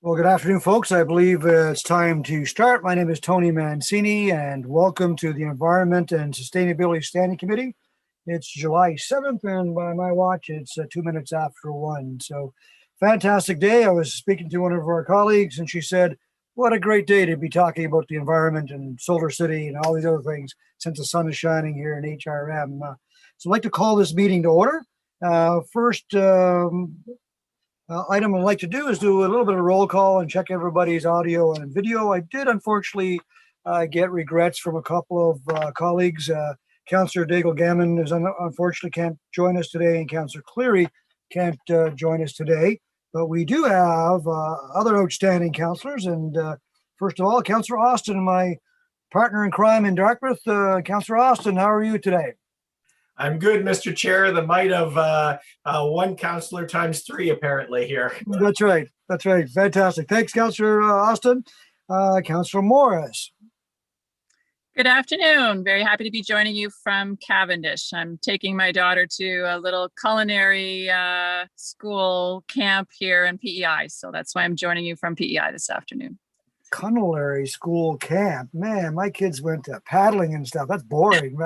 Well, good afternoon, folks. I believe it's time to start. My name is Tony Mancini, and welcome to the Environment and Sustainability Standing Committee. It's July 7th, and by my watch, it's 2 minutes after 1. So, fantastic day. I was speaking to one of our colleagues, and she said, what a great day to be talking about the environment and Solar City and all these other things since the sun is shining here in HRM. So I'd like to call this meeting to order. First, item I'd like to do is do a little bit of roll call and check everybody's audio and video. I did unfortunately get regrets from a couple of colleagues. Councillor Daigle-Gammon unfortunately can't join us today, and Councillor Cleary can't join us today. But we do have other outstanding councillors. And first of all, Councillor Austin, my partner in crime in Dartmouth. Councillor Austin, how are you today? I'm good, Mr. Chair. The might of one councillor times three, apparently, here. That's right. That's right. Fantastic. Thanks, Councillor Austin. Councillor Morris. Good afternoon. Very happy to be joining you from Cavendish. I'm taking my daughter to a little culinary school camp here in PEI. So that's why I'm joining you from PEI this afternoon. Culinary school camp. Man, my kids went to paddling and stuff. That's boring.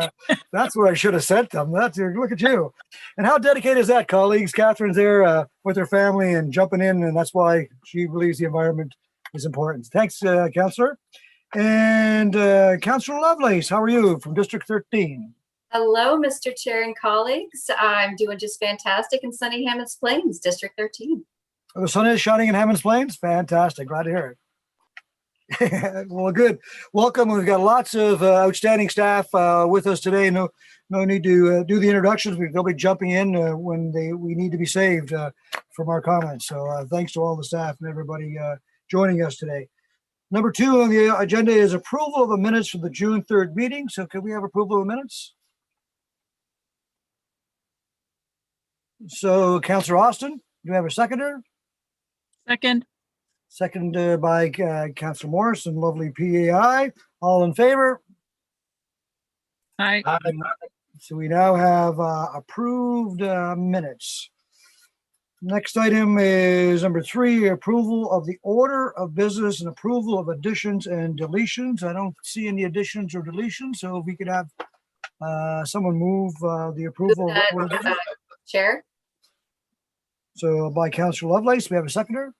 That's what I should have sent them. Look at you. And how dedicated is that, colleagues? Catherine's there with her family and jumping in, and that's why she believes the environment is important. Thanks, Councillor. And Councillor Lovelace, how are you from District 13? Hello, Mr. Chair and colleagues. I'm doing just fantastic in sunny Hammonds Plains, District 13. Oh, the sun is shining in Hammonds Plains? Fantastic. Glad to hear it. Well, good. Welcome. We've got lots of outstanding staff with us today. No need to do the introductions. They'll be jumping in when we need to be saved from our comments. So thanks to all the staff and everybody joining us today. Number 2 on the agenda is approval of the minutes for the June 3rd meeting. So could we have approval of the minutes? So Councillor Austin, do you have a seconder? Second. Seconded by Councillor Morris and lovely PAI. All in favor? Aye. So we now have approved minutes. Next item is number 3, approval of the order of business and approval of additions and deletions. I don't see any additions or deletions, so if we could have someone move the approval. Chair. So by Councillor Lovelace, we have a seconder.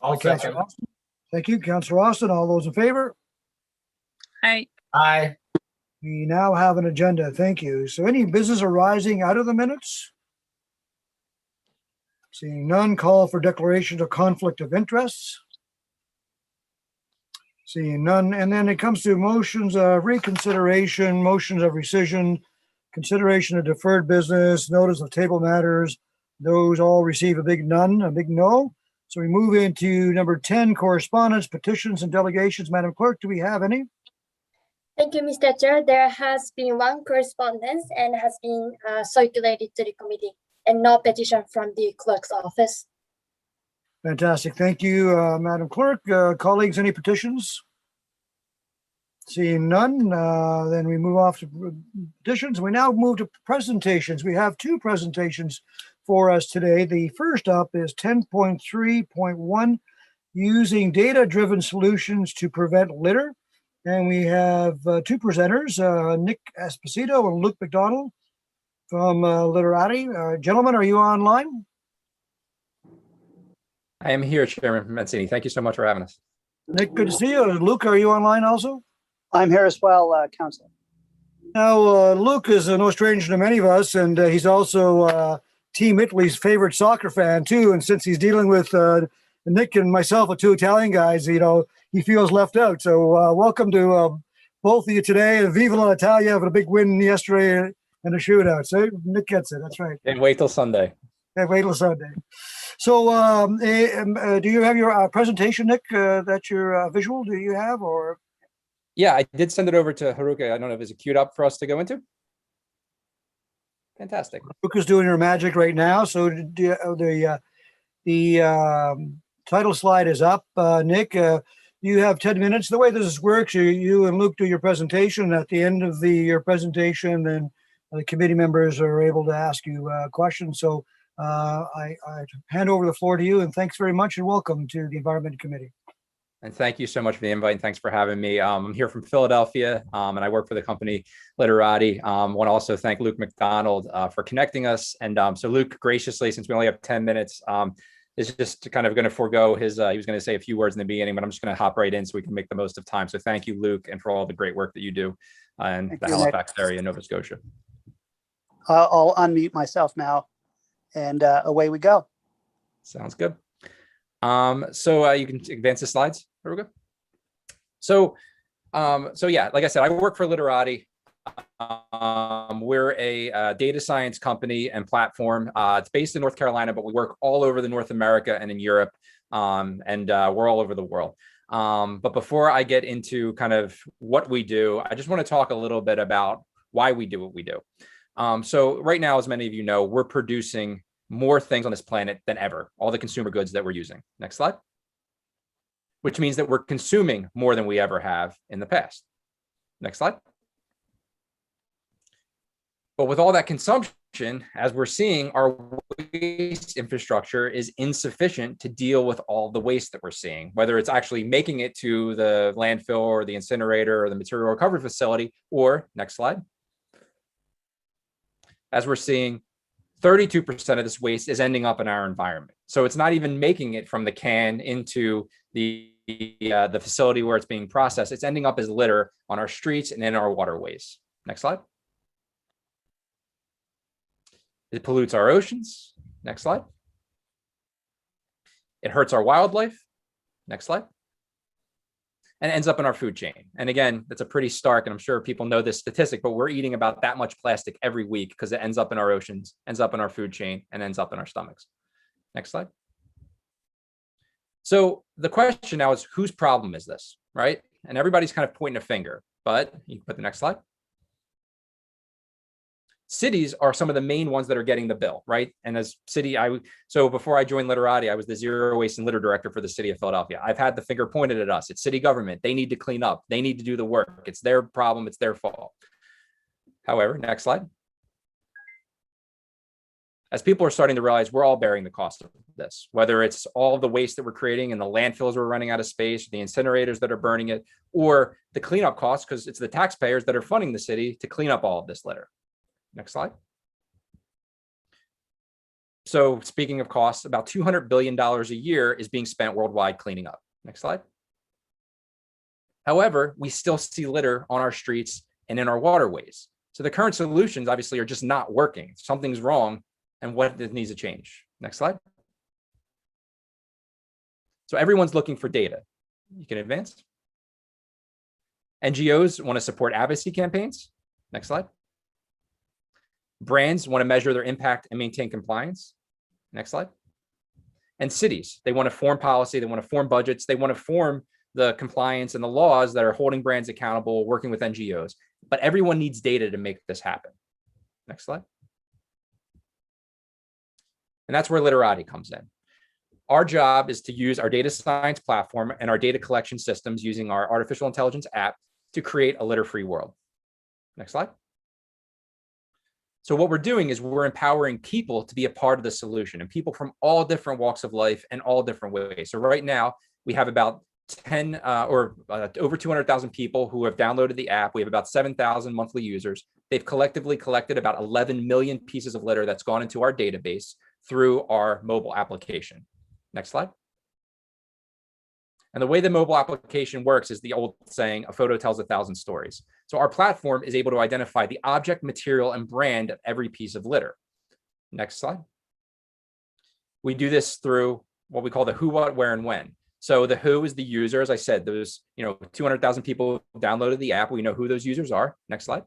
All second. Thank you, Councillor Austin. All those in favor? Aye. Aye. We now have an agenda. Thank you. So any business arising out of the minutes? Seeing none, call for declarations of conflict of interests. Seeing none. And then it comes to motions of reconsideration, motions of rescission, consideration of deferred business, notice of table matters. Those all receive a big none, a big no. So we move into number 10, correspondence, petitions, and delegations. Madam Clerk, do we have any? Thank you, Mr. Chair. There has been one correspondence and has been circulated to the committee, and no petition from the clerk's office. Fantastic. Thank you, Madam Clerk. Colleagues, any petitions? Seeing none, then we move off to petitions. We now move to presentations. We have 2 presentations for us today. The first up is 10.3.1, using data-driven solutions to prevent litter. And we have 2 presenters, Nick Esposito and Luke McDonald from Literati. Gentlemen, are you online? I am here, Chairman Mancini. Thank you so much for having us. Nick, good to see you. Luke, are you online also? I'm here as well, Councillor. Now, Luke is no stranger to many of us, and he's also Team Italy's favorite soccer fan, too. And since he's dealing with Nick and myself, 2 Italian guys, he feels left out. So welcome to both of you today. Viva l'Italia for a big win yesterday in a shootout. So Nick gets it. That's right. And wait till Sunday. And wait till Sunday. So do you have your presentation, Nick? That's your visual? Do you have or? Yeah, I did send it over to Haruka. I don't know if it's queued up for us to go into. Fantastic. Haruka's doing her magic right now. So the title slide is up. Nick, you have 10 minutes. The way this works, you and Luke do your presentation. At the end of your presentation, then the committee members are able to ask you questions. So I hand over the floor to you, and thanks very much and welcome to the Environment Committee. And thank you so much for the invite, and thanks for having me. I'm here from Philadelphia, and I work for the company Literati. Want to also thank Luke McDonald for connecting us. And so Luke graciously, since we only have 10 minutes, is just kind of going to forego his, he was going to say a few words in the beginning, but I'm just going to hop right in so we can make the most of time. So thank you, Luke, and for all the great work that you do in Thank the you, Halifax area in Nova Scotia. I'll unmute myself now, and away we go. Sounds good. So you can advance the slides. There we go. So yeah, like I said, I work for Literati. We're a data science company and platform. It's based in North Carolina, but we work all over the North America and in Europe, and we're all over the world. But before I get into kind of what we do, I just want to talk a little bit about why we do what we do. So right now, as many of you know, we're producing more things on this planet than ever, all the consumer goods that we're using. Next slide. Which means that we're consuming more than we ever have in the past. Next slide. But with all that consumption, as we're seeing, our waste infrastructure is insufficient to deal with all the waste that we're seeing, whether it's actually making it to the landfill or the incinerator or the material recovery facility, or next slide. As we're seeing, 32% of this waste is ending up in our environment. So it's not even making it from the can into the facility where it's being processed. It's ending up as litter on our streets and in our waterways. Next slide. It pollutes our oceans. Next slide. It hurts our wildlife. Next slide. And ends up in our food chain. And again, that's a pretty stark, and I'm sure people know this statistic, but we're eating about that much plastic every week because it ends up in our oceans, ends up in our food chain, and ends up in our stomachs. Next slide. So the question now is, whose problem is this, right? And everybody's kind of pointing a finger, but you can put the next slide. Cities are some of the main ones that are getting the bill, right? And as city, so before I joined Literati, I was the zero waste and litter director for the city of Philadelphia. I've had the finger pointed at us. It's city government. They need to clean up. They need to do the work. It's their problem. It's their fault. However, next slide. As people are starting to realize we're all bearing the cost of this, whether it's all the waste that we're creating and the landfills we're running out of space, the incinerators that are burning it, or the cleanup costs, because it's the taxpayers that are funding the city to clean up all of this litter. Next slide. So speaking of costs, about $200 billion a year is being spent worldwide cleaning up. Next slide. However, we still see litter on our streets and in our waterways. So the current solutions obviously are just not working. Something's wrong, and what needs to change. Next slide. So everyone's looking for data. You can advance. NGOs want to support advocacy campaigns. Next slide. Brands want to measure their impact and maintain compliance. Next slide. And cities, they want to form policy, they want to form budgets, they want to form the compliance and the laws that are holding brands accountable, working with NGOs. But everyone needs data to make this happen. Next slide. And that's where Literati comes in. Our job is to use our data science platform and our data collection systems using our artificial intelligence app to create a litter-free world. Next slide. So what we're doing is we're empowering people to be a part of the solution, and people from all different walks of life and all different ways. So right now we have about over 200,000 people who have downloaded the app. We have about 7,000 monthly users. They've collectively collected about 11 million pieces of litter that's gone into our database through our mobile application. Next slide. And the way the mobile application works is the old saying, a photo tells 1,000 stories. So our platform is able to identify the object, material, and brand of every piece of litter. Next slide. We do this through what we call the who, what, where, and when. So the who is the user. As I said, those 200,000 people downloaded the app. We know who those users are. Next slide.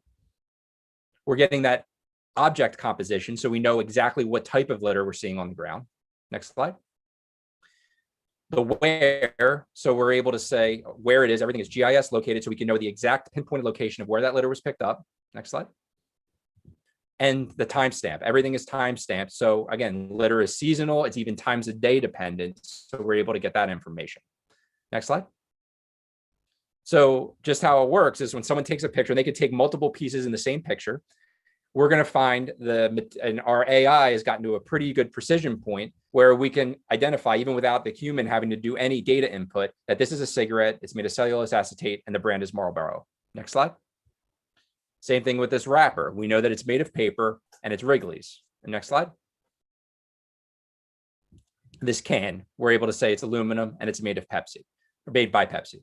We're getting that object composition, so we know exactly what type of litter we're seeing on the ground. Next slide. The where, so we're able to say where it is. Everything is GIS located, so we can know the exact pinpointed location of where that litter was picked up. Next slide. And the timestamp. Everything is timestamped. So again, litter is seasonal. It's even times of day dependent. So we're able to get that information. Next slide. So just how it works is when someone takes a picture, they could take multiple pieces in the same picture. we're going to find and our AI has gotten to a pretty good precision point where we can identify, even without the human having to do any data input, that this is a cigarette, it's made of cellulose acetate, and the brand is Marlboro. Next slide. Same thing with this wrapper. We know that it's made of paper and it's Wrigley's. And next slide. This can, we're able to say it's aluminum and it's made of Pepsi, or made by Pepsi.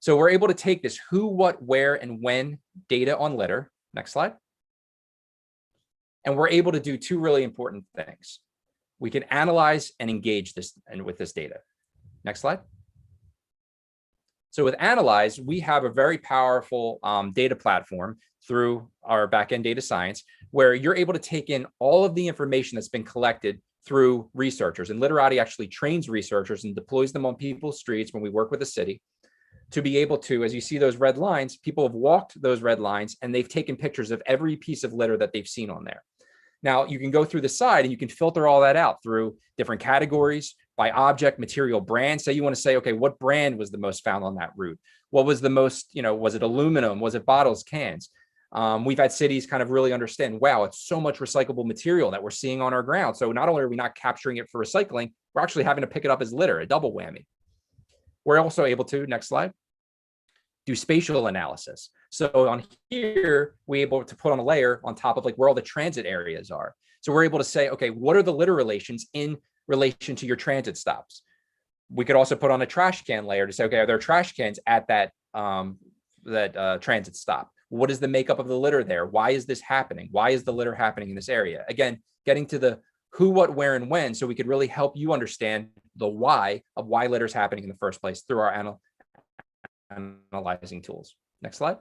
So we're able to take this who, what, where, and when data on litter. Next slide. And we're able to do two really important things. We can analyze and engage this and with this data. Next slide. So with Analyze, we have a very powerful data platform through our backend data science, where you're able to take in all of the information that's been collected through researchers. And Literati actually trains researchers and deploys them on people's streets when we work with the city to be able to, as you see those red lines, people have walked those red lines and they've taken pictures of every piece of litter that they've seen on there. Now you can go through the side and you can filter all that out through different categories by object, material, brand. Say you want to say, okay, what brand was the most found on that route? What was the most, was it aluminum? Was it bottles, cans? We've had cities kind of really understand, wow, it's so much recyclable material that we're seeing on our ground. So not only are we not capturing it for recycling, we're actually having to pick it up as litter, a double whammy. We're also able to, next slide, do spatial analysis. So on here, we're able to put on a layer on top of like where all the transit areas are. So we're able to say, okay, what are the litter relations in relation to your transit stops? We could also put on a trash can layer to say, okay, are there trash cans at that, transit stop? What is the makeup of the litter there? Why is this happening? Why is the litter happening in this area? Again, getting to the who, what, where, and when, so we could really help you understand the why of why litter is happening in the first place through our analyzing tools. Next slide.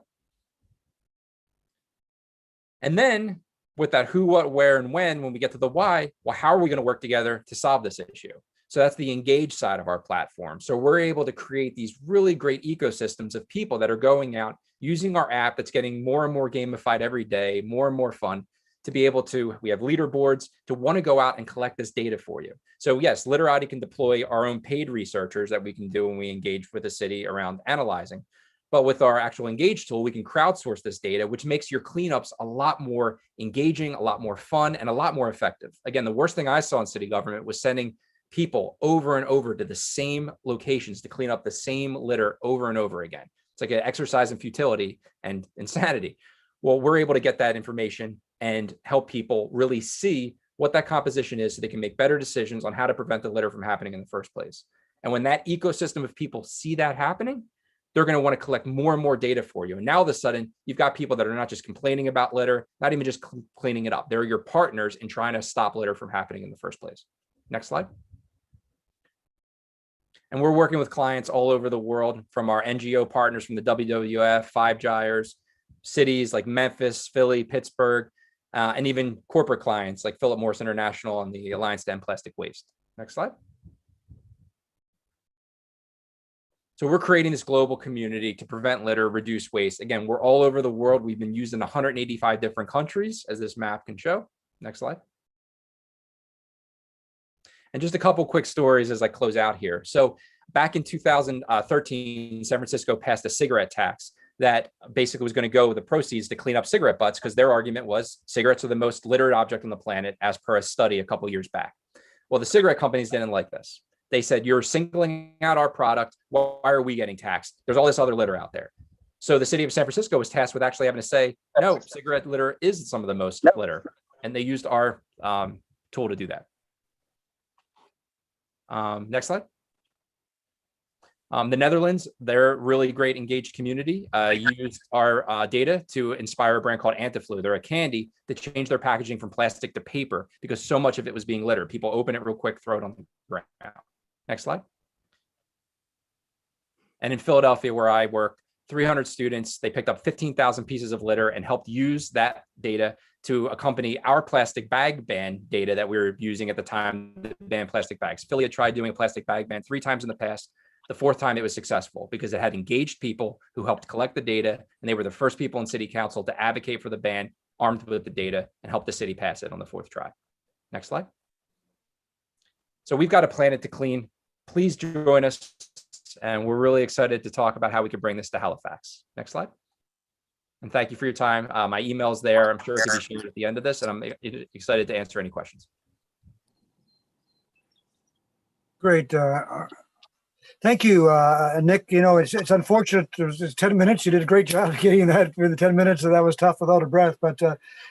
And then with that who, what, where, and when we get to the why, well, how are we going to work together to solve this issue? So that's the engage side of our platform. So we're able to create these really great ecosystems of people that are going out using our app that's getting more and more gamified every day, more and more fun, to be able to, we have leaderboards to want to go out and collect this data for you. So yes, Literati can deploy our own paid researchers that we can do when we engage with the city around analyzing. But with our actual engage tool, we can crowdsource this data, which makes your cleanups a lot more engaging, a lot more fun, and a lot more effective. Again, the worst thing I saw in city government was sending people over and over to the same locations to clean up the same litter over and over again. It's like an exercise in futility and insanity. Well, we're able to get that information and help people really see what that composition is so they can make better decisions on how to prevent the litter from happening in the first place. And when that ecosystem of people see that happening, they're going to want to collect more and more data for you. And now all of a sudden, you've got people that are not just complaining about litter, not even just cleaning it up. They're your partners in trying to stop litter from happening in the first place. Next slide. And we're working with clients all over the world, from our NGO partners from the WWF, Five Gyres, cities like Memphis, Philly, Pittsburgh, and even corporate clients like Philip Morris International and the Alliance to End Plastic Waste. Next slide. So we're creating this global community to prevent litter, reduce waste. Again, we're all over the world. We've been used in 185 different countries, as this map can show. Next slide. And just a couple quick stories as I close out here. So back in 2013, San Francisco passed a cigarette tax that basically was going to go with the proceeds to clean up cigarette butts, because their argument was cigarettes are the most littered object on the planet, as per a study a couple years back. Well, the cigarette companies didn't like this. They said, you're singling out our product. Why are we getting taxed? There's all this other litter out there. So the city of San Francisco was tasked with actually having to say, no, cigarette litter is some of the most litter. And they used our tool to do that. Next slide. The Netherlands, they're a really great engaged community, used our data to inspire a brand called Antiflu. They're a candy that changed their packaging from plastic to paper because so much of it was being littered. People open it real quick, throw it on the ground. Next slide. And in Philadelphia, where I work, 300 students, they picked up 15,000 pieces of litter and helped use that data to accompany our plastic bag ban data that we were using at the time to ban plastic bags. Philly had tried doing a plastic bag ban 3 times in the past. The 4th time it was successful because it had engaged people who helped collect the data, and they were the first people in city council to advocate for the ban, armed with the data, and help the city pass it on the 4th try. Next slide. So we've got a planet to clean. Please join us. And we're really excited to talk about how we can bring this to Halifax. Next slide. And thank you for your time. My email's there. I'm sure it can be shared at the end of this, and I'm excited to answer any questions. Great. Thank you, Nick. You know, it's unfortunate. It's 10 minutes. You did a great job of getting that for the 10 minutes. So that was tough without a breath. But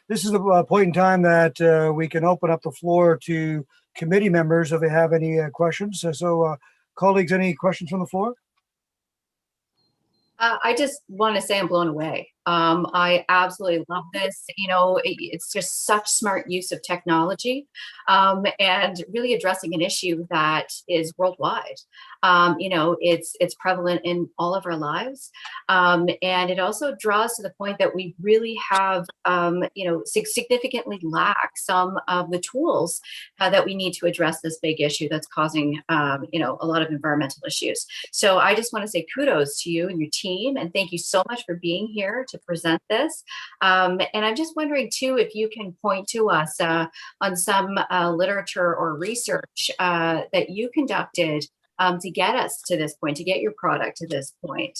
this is the point in time that we can open up the floor to committee members if they have any questions. So, colleagues, any questions from the floor? I just want to say I'm blown away. I absolutely love this. You know, it's just such smart use of technology and really addressing an issue that is worldwide. You know, it's prevalent in all of our lives. And it also draws to the point that we really have, you know, significantly lack some of the tools that we need to address this big issue that's causing, you know, a lot of environmental issues. So I just want to say kudos to you and your team, and thank you so much for being here to present this. And I'm just wondering too, if you can point to us on some literature or research that you conducted to get us to this point, to get your product to this point.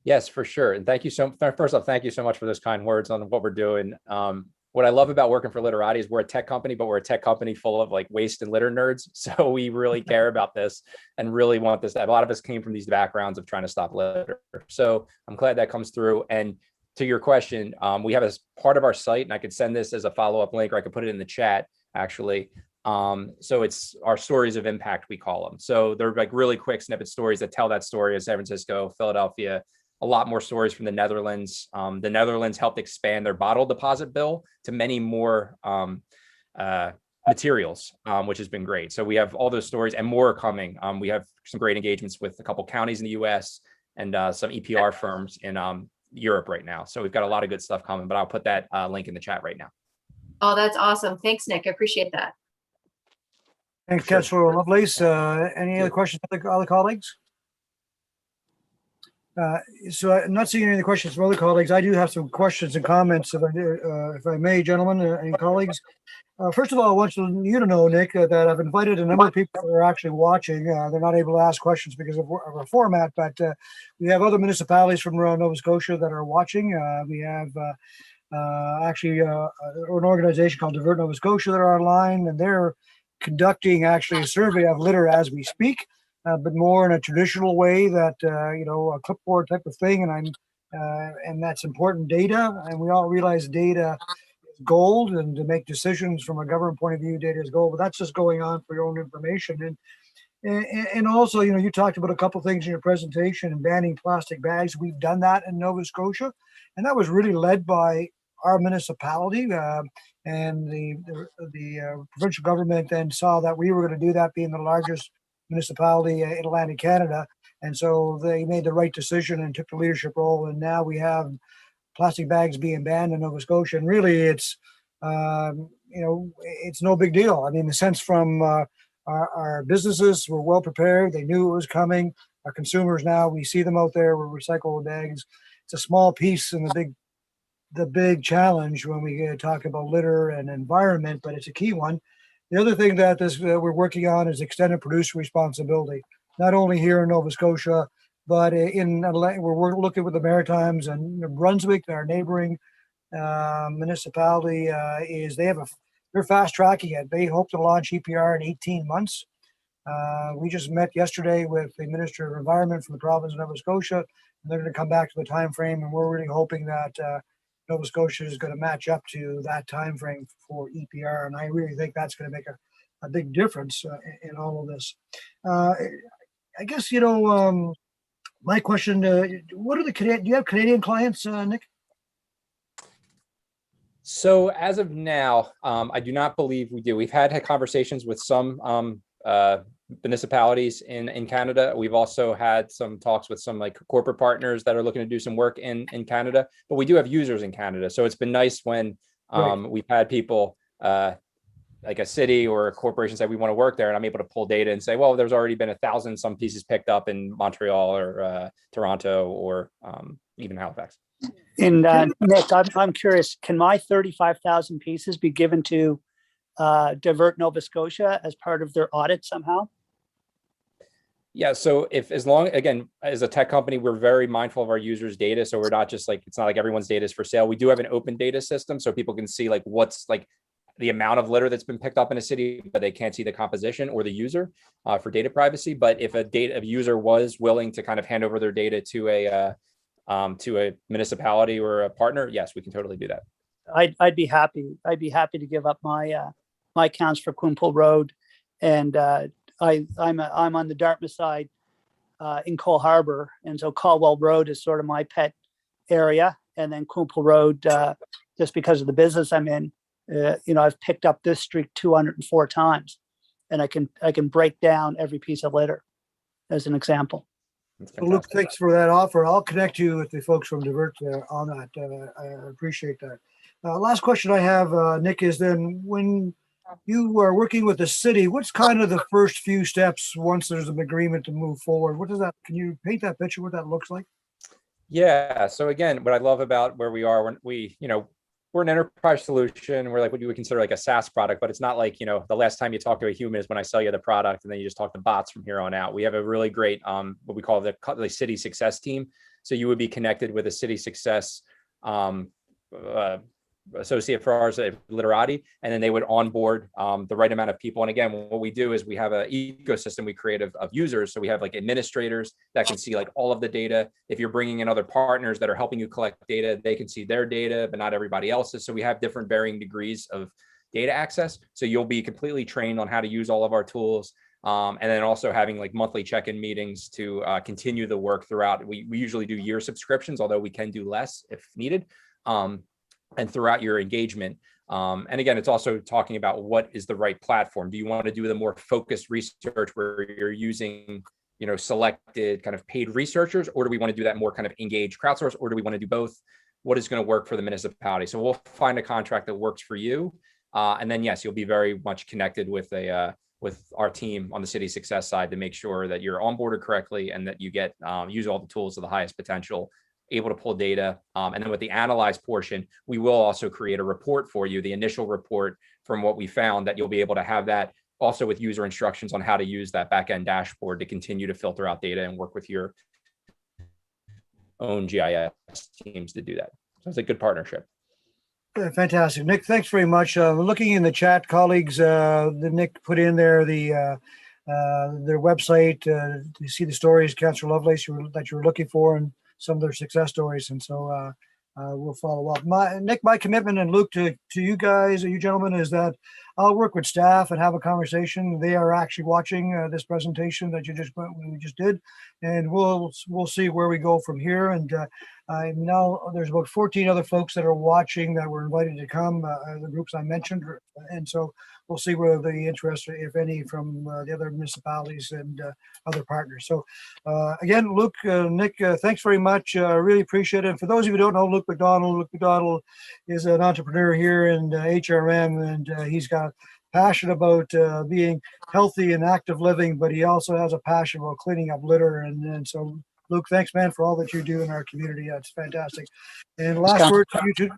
Yes, for sure. And thank you first off, thank you so much for those kind words on what we're doing. What I love about working for Literati is we're a tech company, but we're a tech company full of like waste and litter nerds. So we really care about this and really want this. A lot of us came from these backgrounds of trying to stop litter. So I'm glad that comes through. And to your question, we have as part of our site, and I could send this as a follow-up link, or I could put it in the chat actually. So it's our stories of impact, we call them. So they're like really quick snippet stories that tell that story of San Francisco, Philadelphia, a lot more stories from the Netherlands. The Netherlands helped expand their bottle deposit bill to many more materials, which has been great. So we have all those stories and more coming. We have some great engagements with a couple counties in the US and some EPR firms in Europe right now. So we've got a lot of good stuff coming, but I'll put that link in the chat right now. Oh, that's awesome. Thanks, Nick. I appreciate that. Thanks, Councilor Lovelace. Any other questions from the other colleagues? So I'm not seeing any questions from other colleagues. I do have some questions and comments, if I may, gentlemen and colleagues. First of all, I want you to know, Nick, that I've invited a number of people that are actually watching. They're not able to ask questions because of our format, but we have other municipalities from around Nova Scotia that are watching. We have actually an organization called Divert Nova Scotia that are online, and they're conducting actually a survey of litter as we speak. But more in a traditional way that, you know, a clipboard type of thing. And that's important data. And we all realize data is gold, and to make decisions from a government point of view, data is gold, but that's just going on for your own information. And also, you know, you talked about a couple of things in your presentation and banning plastic bags. We've done that in Nova Scotia, and that was really led by our municipality. And the provincial government then saw that we were going to do that, being the largest municipality in Atlantic Canada, and so they made the right decision and took the leadership role, and now we have plastic bags being banned in Nova Scotia. And really, it's you know, it's no big deal. I mean, the sense from our businesses were well prepared; they knew it was coming. Our consumers now, we see them out there with recyclable bags. It's a small piece in the big challenge when we talk about litter and environment, but it's a key one. The other thing that we're working on is extended producer responsibility, not only here in Nova Scotia, but we're looking with the Maritimes and New Brunswick, our neighboring municipality, they're fast tracking it. They hope to launch EPR in 18 months. We just met yesterday with the Minister of Environment from the province of Nova Scotia, and they're going to come back to the time frame, and we're really hoping that Nova Scotia is going to match up to that time frame for EPR, and I really think that's going to make a big difference in all of this. I guess, you know, my question: what are the do you have Canadian clients, Nick? So as of now, I do not believe we do. We've had conversations with some municipalities in Canada. We've also had some talks with some like corporate partners that are looking to do some work in Canada, but we do have users in Canada. So it's been nice when we've had people like a city or a corporation say we want to work there, and I'm able to pull data and say, well, there's already been 1,000 some pieces picked up in Montreal or Toronto or even Halifax. And Nick, I'm curious, can my 35,000 pieces be given to Divert Nova Scotia as part of their audit somehow? Yeah, so if as long, again, as a tech company, we're very mindful of our users' data. So we're not just like, it's not like everyone's data is for sale. We do have an open data system so people can see like what's like the amount of litter that's been picked up in a city, but they can't see the composition or the user for data privacy. But if a user was willing to kind of hand over their data to a municipality or a partner, yes, we can totally do that. I'd be happy. I'd be happy to give up my my accounts for Quinpool Road, and I'm on the Dartmouth side in Cole Harbor, and so Caldwell Road is sort of my pet area, and then Quinpool Road, just because of the business I'm in, I've picked up this street 204 times, and I can break down every piece of litter as an example. Well, Luke, thanks for that offer. I'll connect you with the folks from Divert on that. I appreciate that. Last question I have, Nick, is then when you are working with the city, what's kind of the first few steps once there's an agreement to move forward? What does that, can you paint that picture, what that looks like? Yeah. So again, what I love about where we are, when we're an enterprise solution, we're like what you would consider like a SaaS product, but it's not like, the last time you talk to a human is when I sell you the product and then you just talk to bots from here on out. We have a really great, what we call the city success team. So you would be connected with a city success associate for ours at Literati, and then they would onboard the right amount of people. And again, what we do is we have an ecosystem we create of users. So we have like administrators that can see like all of the data. If you're bringing in other partners that are helping you collect data, they can see their data, but not everybody else's. So we have different varying degrees of data access. So you'll be completely trained on how to use all of our tools. And then also having like monthly check-in meetings to continue the work throughout. We usually do year subscriptions, although we can do less if needed. And throughout your engagement. And again, it's also talking about what is the right platform. Do you want to do the more focused research where you're using, selected kind of paid researchers, or do we want to do that more kind of engaged crowdsource, or do we want to do both? What is going to work for the municipality? So we'll find a contract that works for you. And then, yes, you'll be very much connected with our team on the city success side to make sure that you're onboarded correctly and that you get use all the tools to the highest potential, able to pull data. And then with the analyze portion, we will also create a report for you, the initial report from what we found, that you'll be able to have that also with user instructions on how to use that backend dashboard to continue to filter out data and work with your own GIS teams to do that. So it's a good partnership. Fantastic. Nick, thanks very much. Looking in the chat, colleagues, Nick put in there their website to see the stories, Councillor Lovelace, that you were looking for, and some of their success stories. And so we'll follow up. Nick, my commitment, and Luke, to you guys, you gentlemen, is that I'll work with staff and have a conversation. They are actually watching this presentation that we just did, and we'll see where we go from here. And now there's about 14 other folks that are watching that were invited to come, the groups I mentioned, and so we'll see where the interest, if any, from the other municipalities and other partners. So again, Luke, Nick, thanks very much. Really appreciate it. And for those of you who don't know Luke McDonald is an entrepreneur here in HRM, and he's got passion about being healthy and active living, but he also has a passion about cleaning up litter. And so, Luke, thanks, man, for all that you do in our community. That's fantastic. And last word to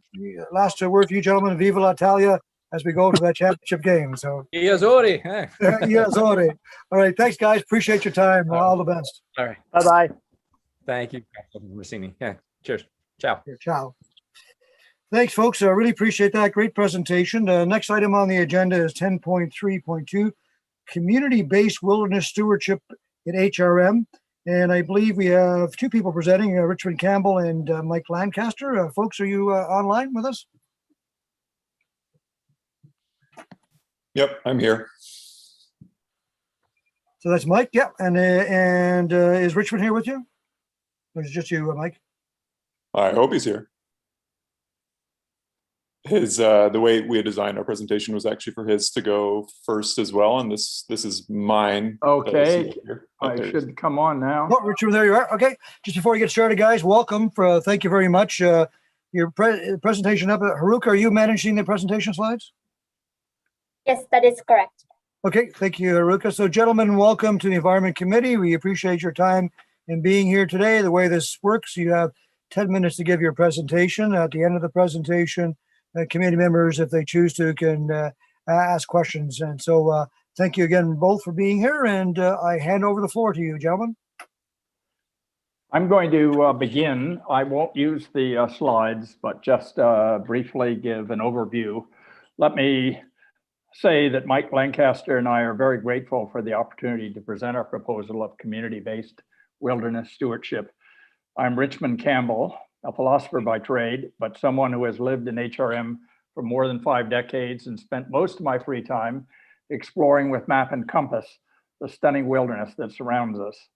you gentlemen, Viva l'Italia, as we go to that championship game. So, Iazori. Iazori. All right, thanks, guys. Appreciate your time. All the best. All right. Bye-bye. Thank you, Rossini. Yeah. Cheers. Ciao. Ciao. Thanks, folks. I really appreciate that. Great presentation. The next item on the agenda is 10.3.2, Community-Based Wilderness Stewardship at HRM. And I believe we have two people presenting, Richmond Campbell and Mike Lancaster. Folks, are you online with us? Yep, I'm here. So that's Mike. Yeah. And is Richmond here with you? Or is it just you, Mike? I hope he's here. The way we had designed our presentation was actually for his to go first as well, and this is mine. Okay, I should come on now. Oh, Richard, there you are. Okay, just before we get started, guys, welcome. Thank you very much. Your presentation up. Haruka, are you managing the presentation slides? Yes, that is correct. Okay, thank you, Haruka. So, gentlemen, welcome to the Environment Committee. We appreciate your time in being here today. The way this works, you have 10 minutes to give your presentation. At the end of the presentation, committee members, if they choose to, can ask questions. And so Thank you again both for being here, and I hand over the floor to you, gentlemen. I'm going to begin. I won't use the slides, but just briefly give an overview. Let me say that Mike Lancaster and I are very grateful for the opportunity to present our proposal of community-based wilderness stewardship. I'm Richmond Campbell, a philosopher by trade, but someone who has lived in HRM for more than 5 decades and spent most of my free time exploring with map and compass the stunning wilderness that surrounds us.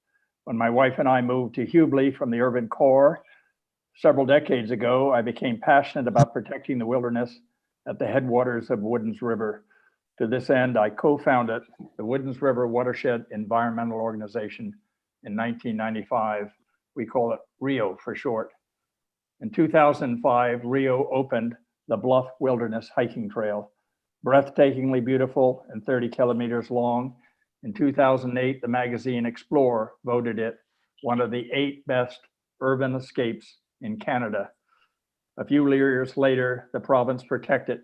When my wife and I moved to Hubli from the urban core several decades ago, I became passionate about protecting the wilderness at the headwaters of Woodens River. To this end, I co-founded the Woodens River Watershed Environmental Organization in 1995. We call it RIO for short. In 2005, RIO opened the Bluff Wilderness Hiking Trail, breathtakingly beautiful and 30 kilometers long. In 2008, the magazine Explorer voted it one of the 8 best urban escapes in Canada. A few years later, the province protected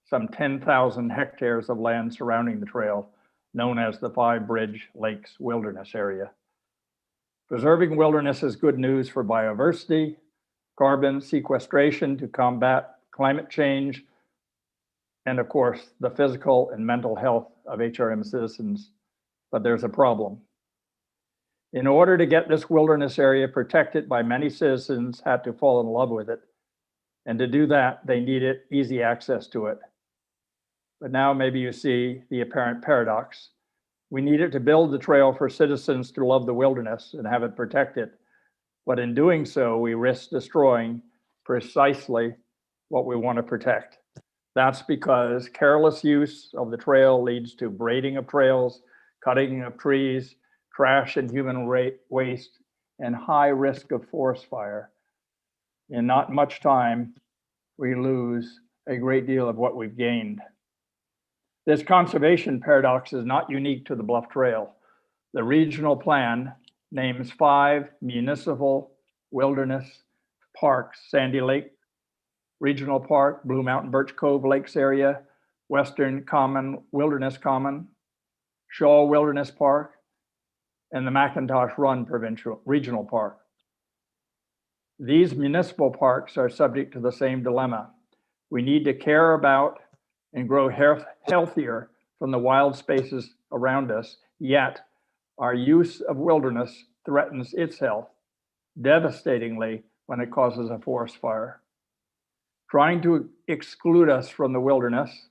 some 10,000 hectares of land surrounding the trail, known as the 5 Bridge Lakes Wilderness Area. Preserving wilderness is good news for biodiversity, carbon sequestration to combat climate change, and of course, the physical and mental health of HRM citizens. But there's a problem. In order to get this wilderness area protected, by many citizens had to fall in love with it. And to do that, they needed easy access to it. But now maybe you see the apparent paradox. We needed to build the trail for citizens to love the wilderness and have it protected. But in doing so, we risk destroying precisely what we want to protect. That's because careless use of the trail leads to braiding of trails, cutting of trees, trash and human waste, and high risk of forest fire. In not much time, we lose a great deal of what we've gained. This conservation paradox is not unique to the Bluff Trail. The regional plan names 5 municipal wilderness parks: Sandy Lake Regional Park, Blue Mountain Birch Cove Lakes Area, Western Common Wilderness Common, Shaw Wilderness Park, and the McIntosh Run Provincial Regional Park. These municipal parks are subject to the same dilemma. We need to care about and grow healthier from the wild spaces around us, yet our use of wilderness threatens its health devastatingly when it causes a forest fire. Trying to exclude us from the wilderness,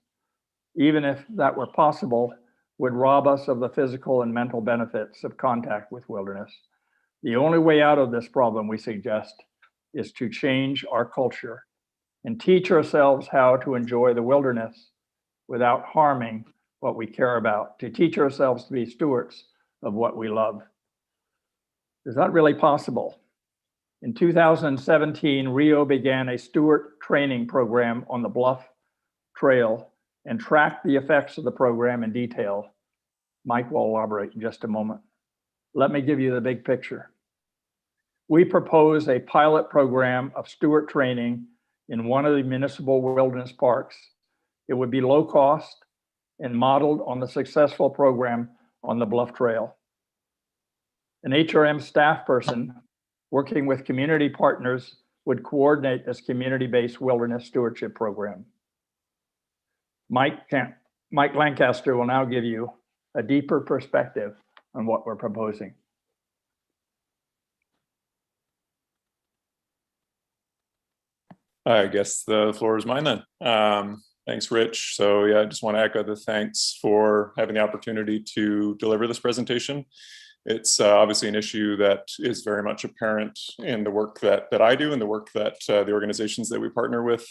even if that were possible, would rob us of the physical and mental benefits of contact with wilderness. The only way out of this problem, we suggest, is to change our culture and teach ourselves how to enjoy the wilderness without harming what we care about, to teach ourselves to be stewards of what we love. Is that really possible? In 2017, Rio began a steward training program on the Bluff Trail and tracked the effects of the program in detail. Mike will elaborate in just a moment. Let me give you the big picture. We propose a pilot program of steward training in one of the municipal wilderness parks. It would be low cost and modeled on the successful program on the Bluff Trail. An HRM staff person working with community partners would coordinate this community-based wilderness stewardship program. Mike Lancaster will now give you a deeper perspective on what we're proposing. I guess the floor is mine then. Thanks, Rich. So yeah, I just want to echo the thanks for having the opportunity to deliver this presentation. It's obviously an issue that is very much apparent in the work that I do and the work that the organizations that we partner with,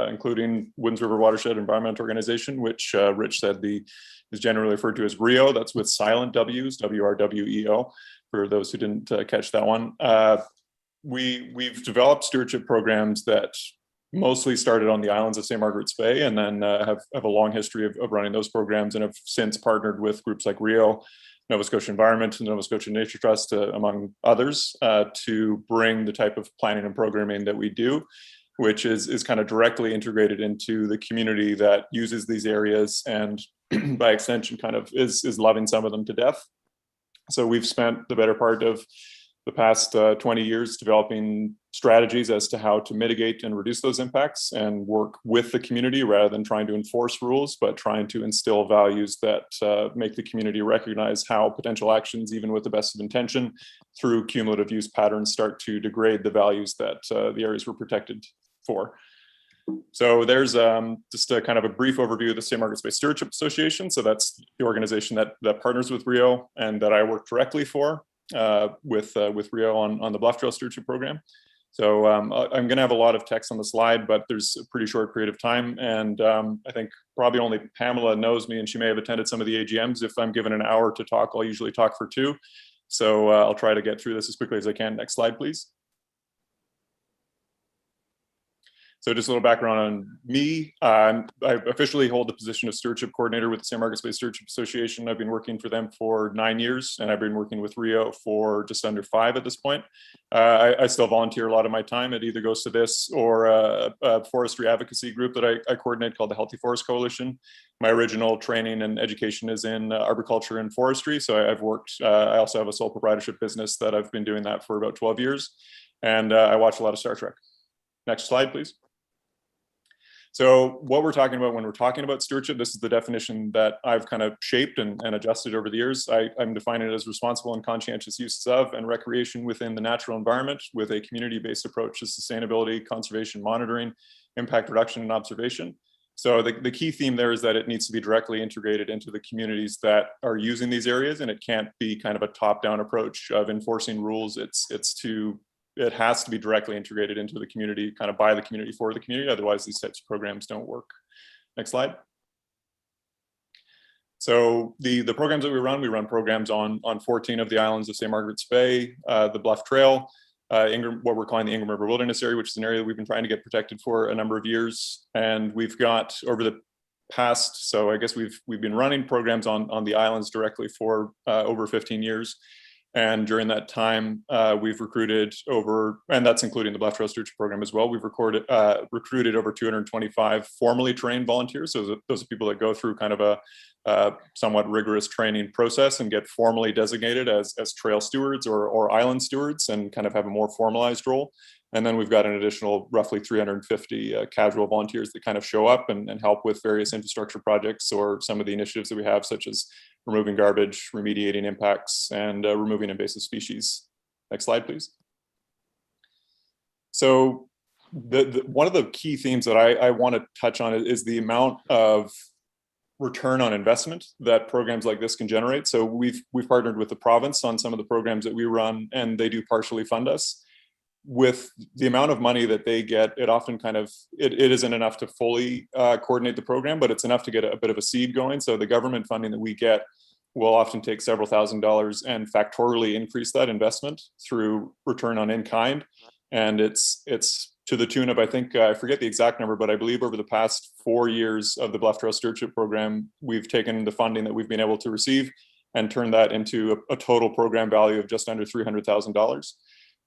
including Woodens River Watershed Environmental Organization, which Rich said is generally referred to as RIO. That's with silent W's, WRWEO, for those who didn't catch that one. We've developed stewardship programs that mostly started on the islands of St. Margaret's Bay, and then have a long history of running those programs, and have since partnered with groups like RIO, Nova Scotia Environment, and Nova Scotia Nature Trust, among others, to bring the type of planning and programming that we do, which is kind of directly integrated into the community that uses these areas and by extension kind of is loving some of them to death. So we've spent the better part of the past 20 years developing strategies as to how to mitigate and reduce those impacts and work with the community rather than trying to enforce rules, but trying to instill values that make the community recognize how potential actions, even with the best of intention, through cumulative use patterns, start to degrade the values that the areas were protected for. So there's just a kind of a brief overview of the St. Margaret's Bay Stewardship Association. So that's the organization that partners with Rio and that I work directly for with Rio on the Bluff Trail Stewardship Program. So I'm going to have a lot of text on the slide, but there's a pretty short period of time. And I think probably only Pamela knows me, and she may have attended some of the AGMs. If I'm given an hour to talk, I'll usually talk for 2. So I'll try to get through this as quickly as I can. Next slide, please. So just a little background on me. I officially hold the position of Stewardship Coordinator with the St. Margaret's Bay Stewardship Association. I've been working for them for 9 years, and I've been working with Rio for just under 5 at this point. I still volunteer a lot of my time. It either goes to this or a forestry advocacy group that I coordinate called the Healthy Forest Coalition. My original training and education is in arboriculture and forestry. So I've worked, I also have a sole proprietorship business that I've been doing that for about 12 years. And I watch a lot of Star Trek. Next slide, please. So what we're talking about when we're talking about stewardship, this is the definition that I've kind of shaped and adjusted over the years. I'm defining it as responsible and conscientious uses of and recreation within the natural environment with a community-based approach to sustainability, conservation, monitoring, impact reduction, and observation. So the key theme there is that it needs to be directly integrated into the communities that are using these areas, and it can't be kind of a top-down approach of enforcing rules. It has to be directly integrated into the community, kind of by the community for the community. Otherwise, these types of programs don't work. Next slide. So the programs that we run programs on 14 of the islands of St. Margaret's Bay, the Bluff Trail, Ingram, what we're calling the Ingram River Wilderness Area, which is an area that we've been trying to get protected for a number of years. And we've got over the past, so I guess we've been running programs on the islands directly for over 15 years. And during that time, we've recruited over, and that's including the Bluff Trail Stewardship Program as well, we've recruited over 225 formally trained volunteers. So those are people that go through kind of a somewhat rigorous training process and get formally designated as trail stewards or island stewards and kind of have a more formalized role. And then we've got an additional roughly 350 casual volunteers that kind of show up and help with various infrastructure projects or some of the initiatives that we have, such as removing garbage, remediating impacts, and removing invasive species. Next slide, please. So one of the key themes that I want to touch on is the amount of return on investment that programs like this can generate. So we've partnered with the province on some of the programs that we run, and they do partially fund us. With the amount of money that they get, it often kind of, it isn't enough to fully coordinate the program, but it's enough to get a bit of a seed going. So the government funding that we get will often take several $1,000s and factorially increase that investment through return on in-kind. And it's to the tune of, I think, I forget the exact number, but I believe over the past 4 years of the Bluff Trail Stewardship Program, we've taken the funding that we've been able to receive and turned that into a total program value of just under $300,000.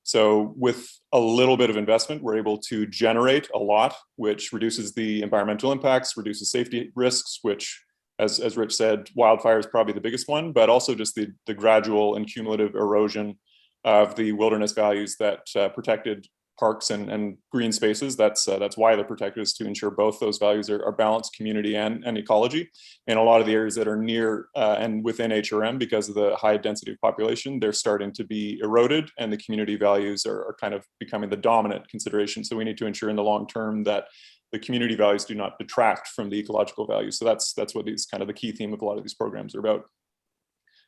So with a little bit of investment, we're able to generate a lot, which reduces the environmental impacts, reduces safety risks, which, as Rich said, wildfire is probably the biggest one, but also just the gradual and cumulative erosion of the wilderness values that protected parks and green spaces. That's why they're protected, is to ensure both those values are balanced, community and ecology. In a lot of the areas that are near and within HRM, because of the high density of population, they're starting to be eroded, and the community values are kind of becoming the dominant consideration. So we need to ensure in the long term that the community values do not detract from the ecological values. So that's what these kind of the key theme of a lot of these programs are about.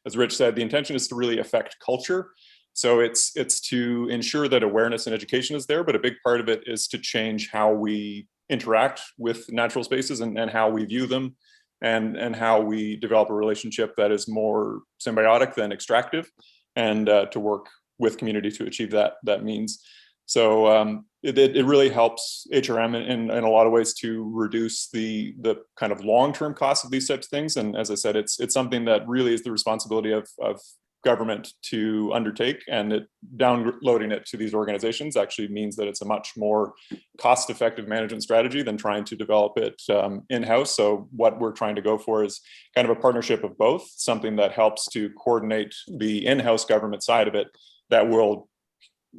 As Rich said, the intention is to really affect culture. So it's to ensure that awareness and education is there, but a big part of it is to change how we interact with natural spaces and how we view them and how we develop a relationship that is more symbiotic than extractive, and to work with community to achieve that means. So it really helps HRM in a lot of ways to reduce the kind of long-term costs of these types of things. And as I said, it's something that really is the responsibility of government to undertake, and downloading it to these organizations actually means that it's a much more cost-effective management strategy than trying to develop it in-house. So what we're trying to go for is kind of a partnership of both, something that helps to coordinate the in-house government side of it that will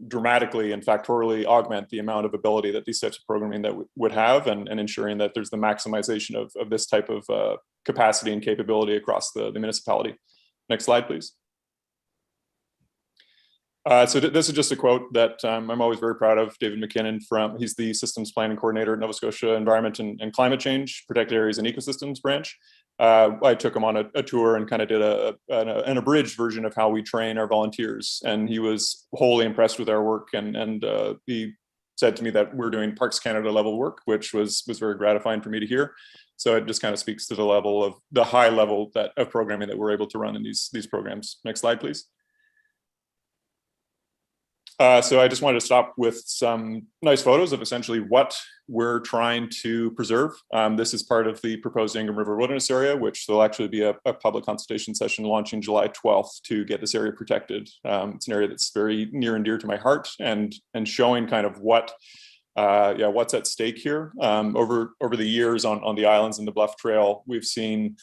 dramatically and factorially augment the amount of ability that these types of programming that would have, and ensuring that there's the maximization of this type of capacity and capability across the municipality. Next slide, please. So this is just a quote that I'm always very proud of. David McKinnon, he's the Systems Planning Coordinator at Nova Scotia Environment and Climate Change, Protected Areas and Ecosystems branch. I took him on a tour and kind of did an abridged version of how we train our volunteers. And he was wholly impressed with our work. And he said to me that we're doing Parks Canada level work, which was very gratifying for me to hear. So it just kind of speaks to the high level of programming that we're able to run in these programs. Next slide, please. So I just wanted to stop with some nice photos of essentially what we're trying to preserve. This is part of the proposed Ingram River Wilderness Area, which there'll actually be a public consultation session launching July 12th to get this area protected. It's an area that's very near and dear to my heart, and showing kind of what's at stake here. Over the years on the islands and the Bluff Trail, we've seen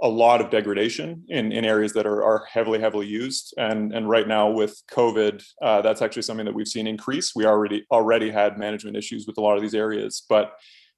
a lot of degradation in areas that are heavily used. And right now with COVID, that's actually something that we've seen increase. We already had management issues with a lot of these areas. But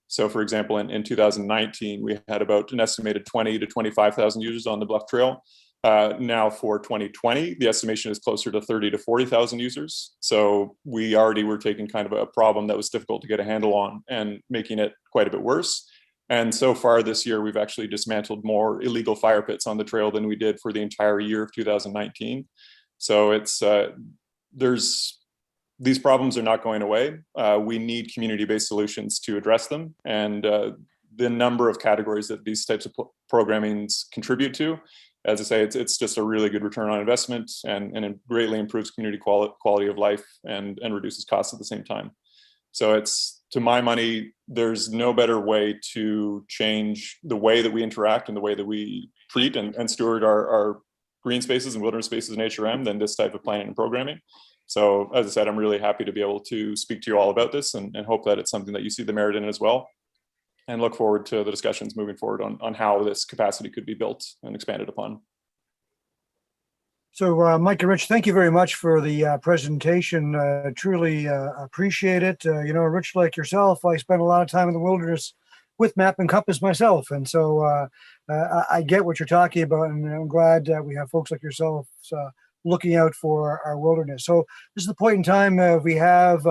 so for example, in 2019, we had about an estimated 20 to 25,000 users on the Bluff Trail. Now for 2020, the estimation is closer to 30 to 40,000 users. So we already were taking kind of a problem that was difficult to get a handle on and making it quite a bit worse. And so far this year, we've actually dismantled more illegal fire pits on the trail than we did for the entire year of 2019. So it's these problems are not going away. We need community-based solutions to address them. And the number of categories that these types of programmings contribute to, as I say, it's just a really good return on investment, and it greatly improves community quality of life and reduces costs at the same time. So it's, to my money, there's no better way to change the way that we interact and the way that we treat and steward our green spaces and wilderness spaces in HRM than this type of planning and programming. So as I said, I'm really happy to be able to speak to you all about this, and hope that it's something that you see the merit in as well, and look forward to the discussions moving forward on how this capacity could be built and expanded upon. So Mike and Rich, thank you very much for the presentation. Truly appreciate it. Rich, like yourself, I spent a lot of time in the wilderness with Map and Compass myself. And so I get what you're talking about, and I'm glad that we have folks like yourself looking out for our wilderness. So this is the point in time if we have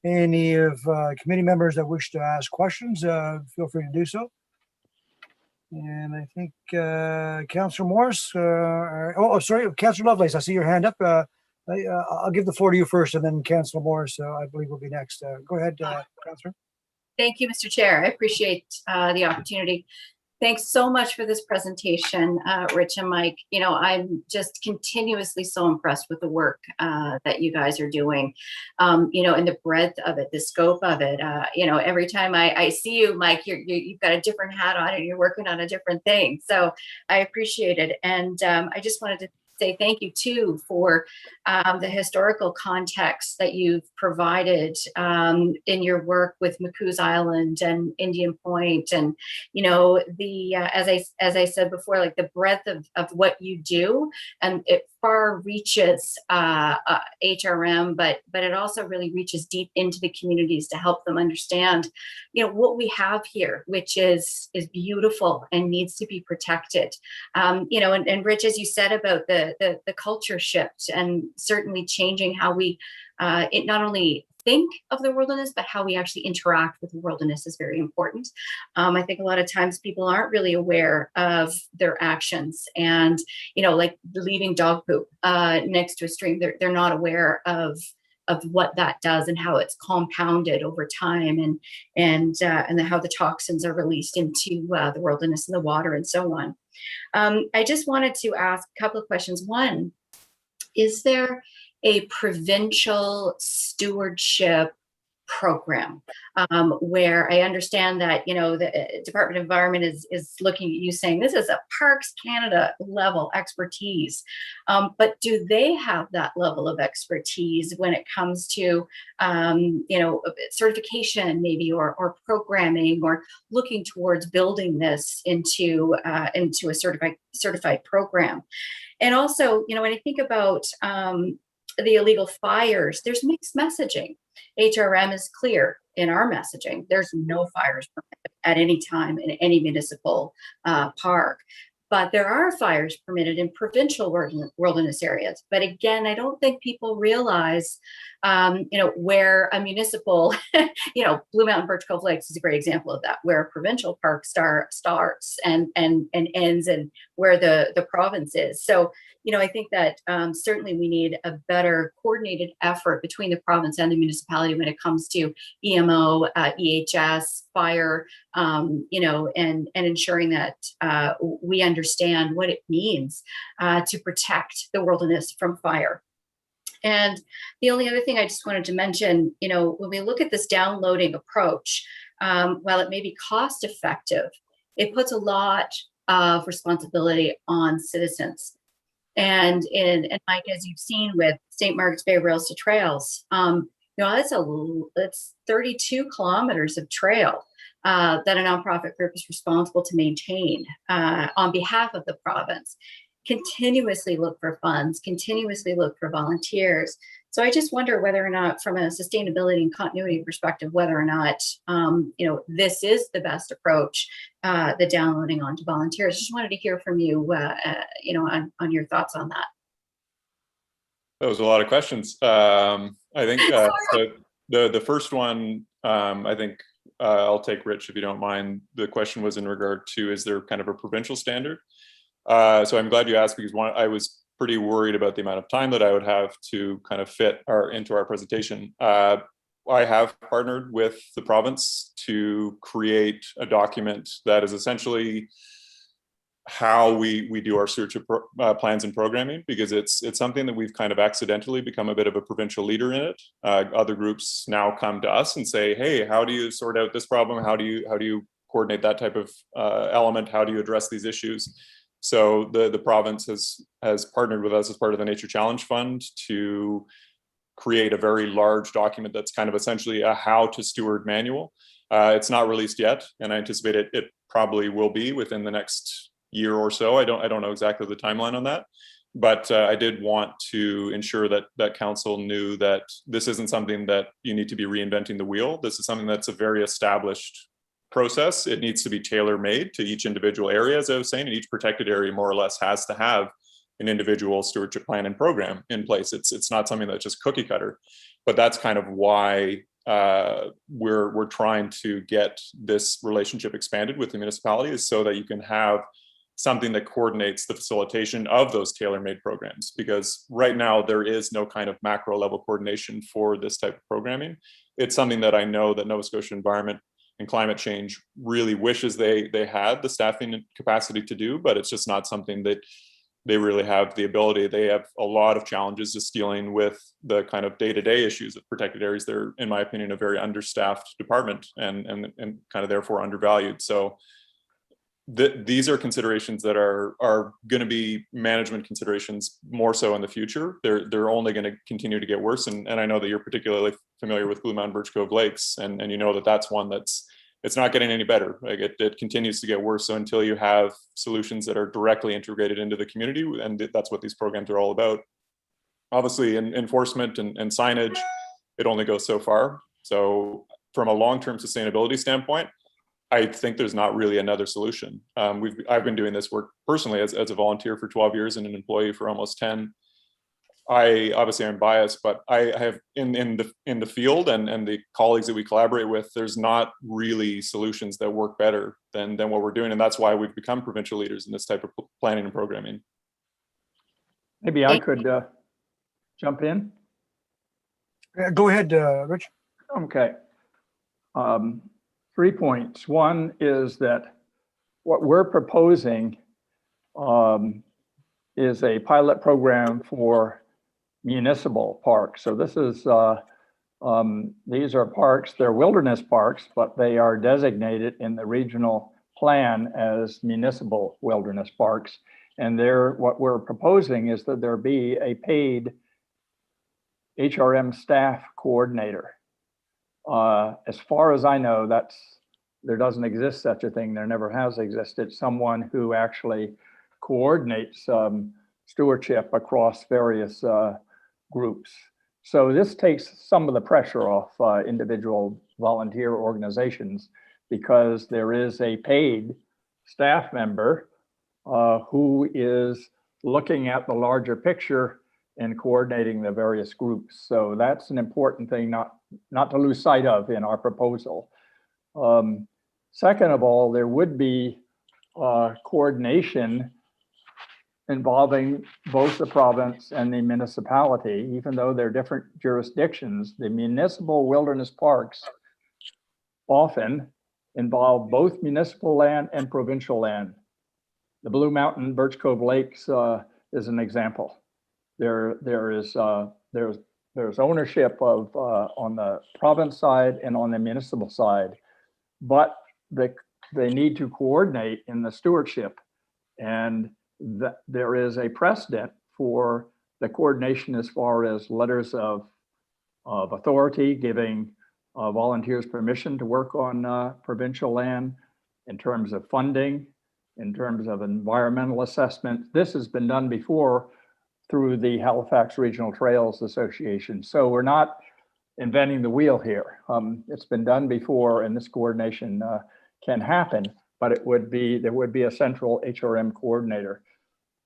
any of committee members that wish to ask questions, feel free to do so. And I think Councillor Morris, sorry, Councillor Lovelace, I see your hand up. I'll give the floor to you first, and then Councillor Morris, I believe, will be next. Go ahead, Councillor. Thank you, Mr. Chair. I appreciate the opportunity. Thanks so much for this presentation, Rich and Mike. I'm just continuously so impressed with the work that you guys are doing, and the breadth of it, the scope of it. Every time I see you, Mike, you've got a different hat on and you're working on a different thing. So I appreciate it. And I just wanted to say thank you too for the historical context that you've provided in your work with McCoos Island and Indian Point, and as I said before, like the breadth of what you do, and it far reaches HRM, but it also really reaches deep into the communities to help them understand, what we have here, which is beautiful and needs to be protected. And Rich, as you said about the culture shift, and certainly changing how we not only think of the wilderness, but how we actually interact with the wilderness is very important. I think a lot of times people aren't really aware of their actions, and like leaving dog poop next to a stream, they're not aware of what that does and how it's compounded over time, and how the toxins are released into the wilderness and the water and so on. I just wanted to ask a couple of questions. One, is there a provincial stewardship program, where I understand that, the Department of Environment is looking at you saying this is a Parks Canada level expertise. But do they have that level of expertise when it comes to, certification maybe, or programming, or looking towards building this into a certified program? And also, when I think about the illegal fires, there's mixed messaging. HRM is clear in our messaging. There's no fires permitted at any time in any municipal park. But there are fires permitted in provincial wilderness areas. But again, I don't think people realize, where a municipal, Blue Mountain Birch Cove Lakes is a great example of that, where a provincial park starts and ends, and where the province is. So, I think that certainly we need a better coordinated effort between the province and the municipality when it comes to EMO, EHS, fire, and ensuring that we understand what it means to protect the wilderness from fire. And the only other thing I just wanted to mention, when we look at this downloading approach, while it may be cost effective, it puts a lot of responsibility on citizens. And Mike, as you've seen with St. Margaret's Bay Rails to Trails, it's 32 kilometers of trail that a nonprofit group is responsible to maintain on behalf of the province. Continuously look for funds, continuously look for volunteers. So I just wonder whether or not, from a sustainability and continuity perspective, whether or not, this is the best approach, the downloading onto volunteers. Just wanted to hear from you, on your thoughts on that. That was a lot of questions. I think the first one, I think I'll take Rich, if you don't mind. The question was in regard to, is there kind of a provincial standard? So I'm glad you asked, because I was pretty worried about the amount of time that I would have to kind of fit into our presentation. I have partnered with the province to create a document that is essentially how we do our stewardship plans and programming, because it's something that we've kind of accidentally become a bit of a provincial leader in it. Other groups now come to us and say, hey, how do you sort out this problem? How do you coordinate that type of element? How do you address these issues? So the province has partnered with us as part of the Nature Challenge Fund to create a very large document that's kind of essentially a how to steward manual. It's not released yet, and I anticipate it probably will be within the next year or so. I don't know exactly the timeline on that, but I did want to ensure that council knew that this isn't something that you need to be reinventing the wheel. This is something that's a very established process. It needs to be tailor-made to each individual area, as I was saying, and each protected area more or less has to have an individual stewardship plan and program in place. It's not something that's just cookie cutter, but that's kind of why we're trying to get this relationship expanded with the municipality, is so that you can have something that coordinates the facilitation of those tailor-made programs. Because right now there is no kind of macro level coordination for this type of programming. It's something that I know that Nova Scotia Environment and Climate Change really wishes they had the staffing capacity to do, but it's just not something that they really have the ability. They have a lot of challenges just dealing with the kind of day-to-day issues of protected areas. They're, in my opinion, a very understaffed department and kind of therefore undervalued. So these are considerations that are going to be management considerations more so in the future. They're only going to continue to get worse. And I know that you're particularly familiar with Blue Mountain Birch Cove Lakes, and you know that that's one it's not getting any better. Like it continues to get worse. So until you have solutions that are directly integrated into the community, and that's what these programs are all about. Obviously, in enforcement and signage, it only goes so far. So from a long-term sustainability standpoint, I think there's not really another solution. I've been doing this work personally as a volunteer for 12 years and an employee for almost 10. I obviously am biased, but I have in the field and the colleagues that we collaborate with, there's not really solutions that work better than what we're doing, and that's why we've become provincial leaders in this type of planning and programming. Maybe I could jump in. Go ahead, Rich. Okay. 3 points. One is that what we're proposing is a pilot program for municipal parks. So this is These are parks, they're wilderness parks, but they are designated in the regional plan as municipal wilderness parks. And what we're proposing is that there be a paid HRM staff coordinator. As far as I know, there doesn't exist such a thing. There never has existed. Someone who actually coordinates stewardship across various groups. So this takes some of the pressure off individual volunteer organizations, because there is a paid staff member who is looking at the larger picture and coordinating the various groups. So that's an important thing not to lose sight of in our proposal. Second of all, there would be coordination involving both the province and the municipality. Even though they're different jurisdictions, the municipal wilderness parks often involve both municipal land and provincial land. The Blue Mountain Birch Cove Lakes is an example. There's ownership of on the province side and on the municipal side, but they need to coordinate in the stewardship, and there is a precedent for the coordination as far as letters of authority, giving volunteers permission to work on provincial land, in terms of funding, in terms of environmental assessment. This has been done before through the Halifax Regional Trails Association. So we're not inventing the wheel here. It's been done before, and this coordination can happen, but there would be a central HRM coordinator.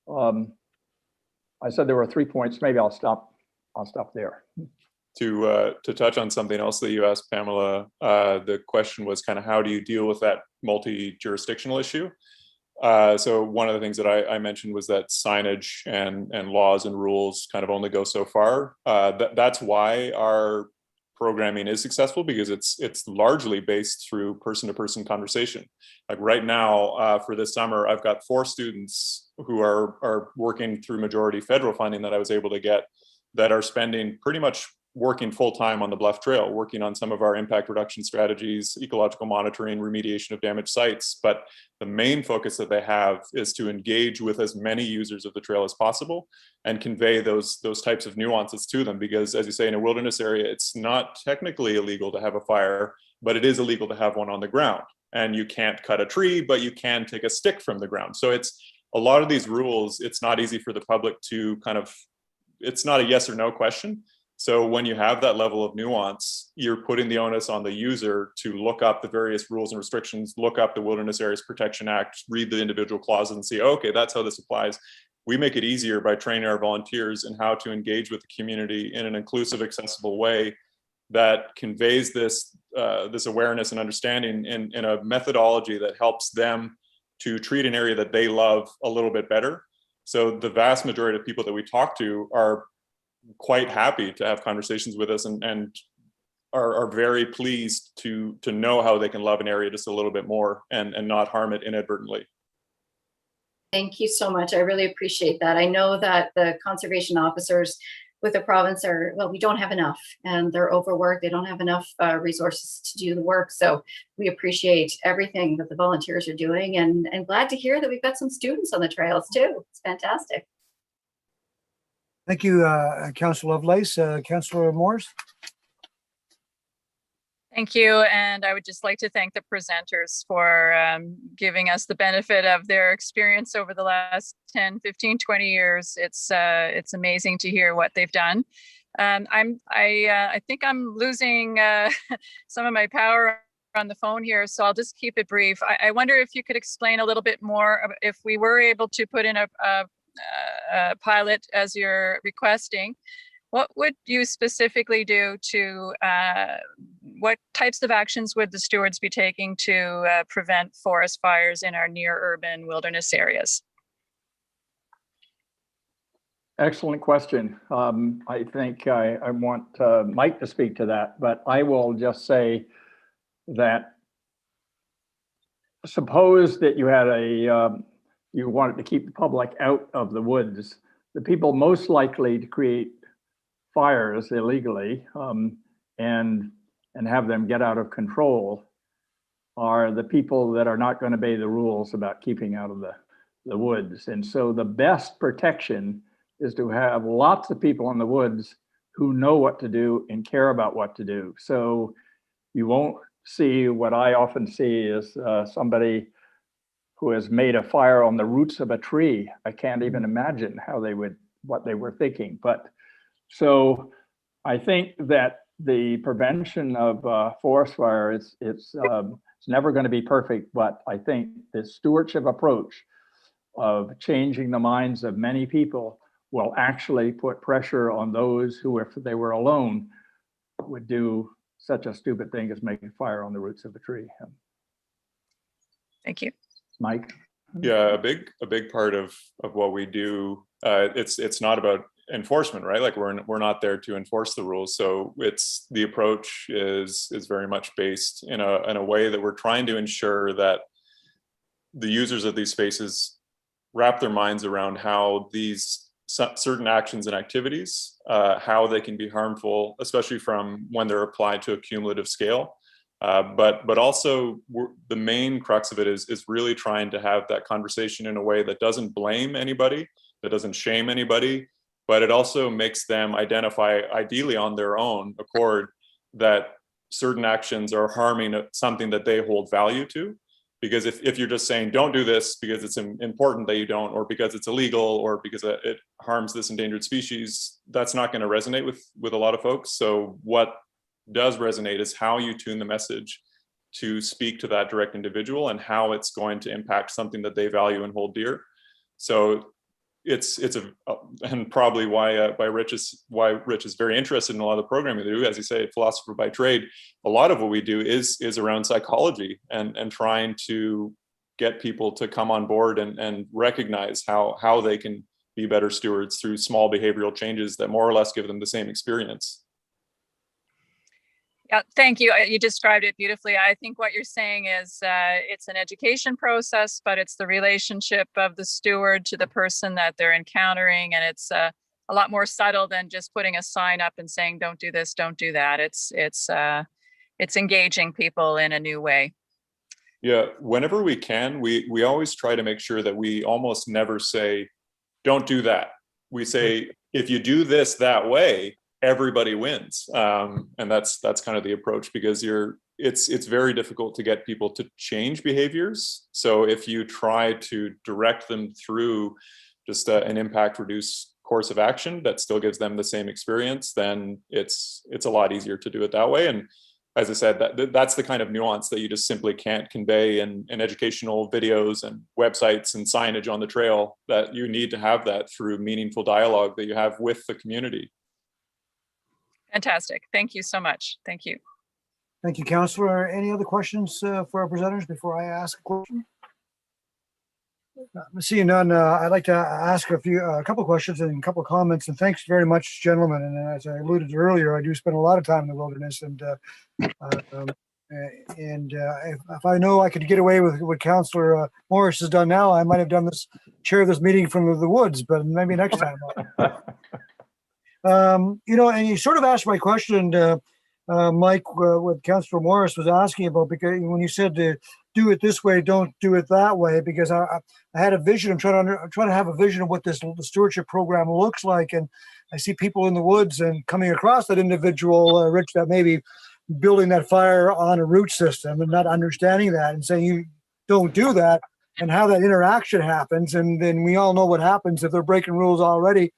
I said there were 3 points. Maybe I'll stop there. To touch on something else that you asked, Pamela, the question was kind of how do you deal with that multi-jurisdictional issue? So one of the things that I mentioned was that signage and laws and rules kind of only go so far. That's why our programming is successful, because it's largely based through person-to-person conversation. Like right now, for this summer, I've got 4 students who are working through majority federal funding that I was able to get, that are spending pretty much working full-time on the Bluff Trail, working on some of our impact reduction strategies, ecological monitoring, remediation of damaged sites. But the main focus that they have is to engage with as many users of the trail as possible and convey those types of nuances to them. Because as you say, in a wilderness area, it's not technically illegal to have a fire, but it is illegal to have one on the ground. And you can't cut a tree, but you can take a stick from the ground. So it's a lot of these rules, it's not easy for the public to it's not a yes or no question. So when you have that level of nuance, you're putting the onus on the user to look up the various rules and restrictions, look up the Wilderness Areas Protection Act, read the individual clauses and see, okay, that's how this applies. We make it easier by training our volunteers in how to engage with the community in an inclusive, accessible way that conveys this awareness and understanding in a methodology that helps them to treat an area that they love a little bit better. So the vast majority of people that we talk to are quite happy to have conversations with us and are very pleased to know how they can love an area just a little bit more and not harm it inadvertently. Thank you so much. I really appreciate that. I know that the conservation officers with the province we don't have enough, and they're overworked. They don't have enough resources to do the work. So we appreciate everything that the volunteers are doing, and glad to hear that we've got some students on the trails too. It's fantastic. Thank you, Councillor Lovelace. Councillor Morris. Thank you. And I would just like to thank the presenters for giving us the benefit of their experience over the last 10, 15, 20 years. It's amazing to hear what they've done. I think I'm losing some of my power on the phone here, so I'll just keep it brief. I wonder if you could explain a little bit more, if we were able to put in a pilot as you're requesting, what would you specifically do to, what types of actions would the stewards be taking to prevent forest fires in our near urban wilderness areas? Excellent question. I think I want Mike to speak to that, but I will just say that suppose that you had you wanted to keep the public out of the woods. The people most likely to create fires illegally and have them get out of control are the people that are not going to obey the rules about keeping out of the woods. And so the best protection is to have lots of people in the woods who know what to do and care about what to do. So you won't see what I often see is somebody who has made a fire on the roots of a tree. I can't even imagine what they were thinking. But so I think that the prevention of forest fire it's never going to be perfect, but I think the stewardship approach of changing the minds of many people will actually put pressure on those who, if they were alone, would do such a stupid thing as making fire on the roots of a tree. Thank you. Mike? Yeah, a big part of what we do, it's not about enforcement, right? Like we're not there to enforce the rules. So it's the approach is very much based in a way that we're trying to ensure that the users of these spaces wrap their minds around how these certain actions and activities, how they can be harmful, especially from when they're applied to a cumulative scale. But also the main crux of it is really trying to have that conversation in a way that doesn't blame anybody, that doesn't shame anybody, but it also makes them identify, ideally on their own accord, that certain actions are harming something that they hold value to. Because if you're just saying, don't do this because it's important that you don't, or because it's illegal, or because it harms this endangered species, that's not going to resonate with a lot of folks. So what does resonate is how you tune the message to speak to that direct individual and how it's going to impact something that they value and hold dear. So it's and probably why Rich is very interested in a lot of the programming we do. As you say, philosopher by trade, a lot of what we do is around psychology and trying to get people to come on board and recognize how they can be better stewards through small behavioral changes that more or less give them the same experience. Yeah, thank you. You described it beautifully. I think what you're saying is it's an education process, but it's the relationship of the steward to the person that they're encountering. And it's a lot more subtle than just putting a sign up and saying, don't do this, don't do that. It's engaging people in a new way. Yeah, whenever we can, we always try to make sure that we almost never say, don't do that. We say, if you do this that way, everybody wins. And that's kind of the approach, because it's very difficult to get people to change behaviors. So if you try to direct them through just an impact reduced course of action that still gives them the same experience, then it's a lot easier to do it that way. And as I said, that's the kind of nuance that you just simply can't convey in educational videos and websites and signage on the trail, that you need to have that through meaningful dialogue that you have with the community. Fantastic. Thank you so much. Thank you. Thank you, Councillor. Any other questions for our presenters before I ask a question? Seeing none, I'd like to ask a couple of questions and a couple of comments. And thanks very much, gentlemen. And as I alluded to earlier, I do spend a lot of time in the wilderness. And if I know I could get away with what Councillor Morris has done now, I might have done chair this meeting from the woods, but maybe next time. And you sort of asked my question, Mike, what Councillor Morris was asking about, because when you said to do it this way, don't do it that way, because I had a vision. I'm trying to have a vision of what the stewardship program looks like, and I see people in the woods and coming across that individual, Rich, that may be building that fire on a root system and not understanding that and saying you don't do that, and how that interaction happens. And then we all know what happens if they're breaking rules already.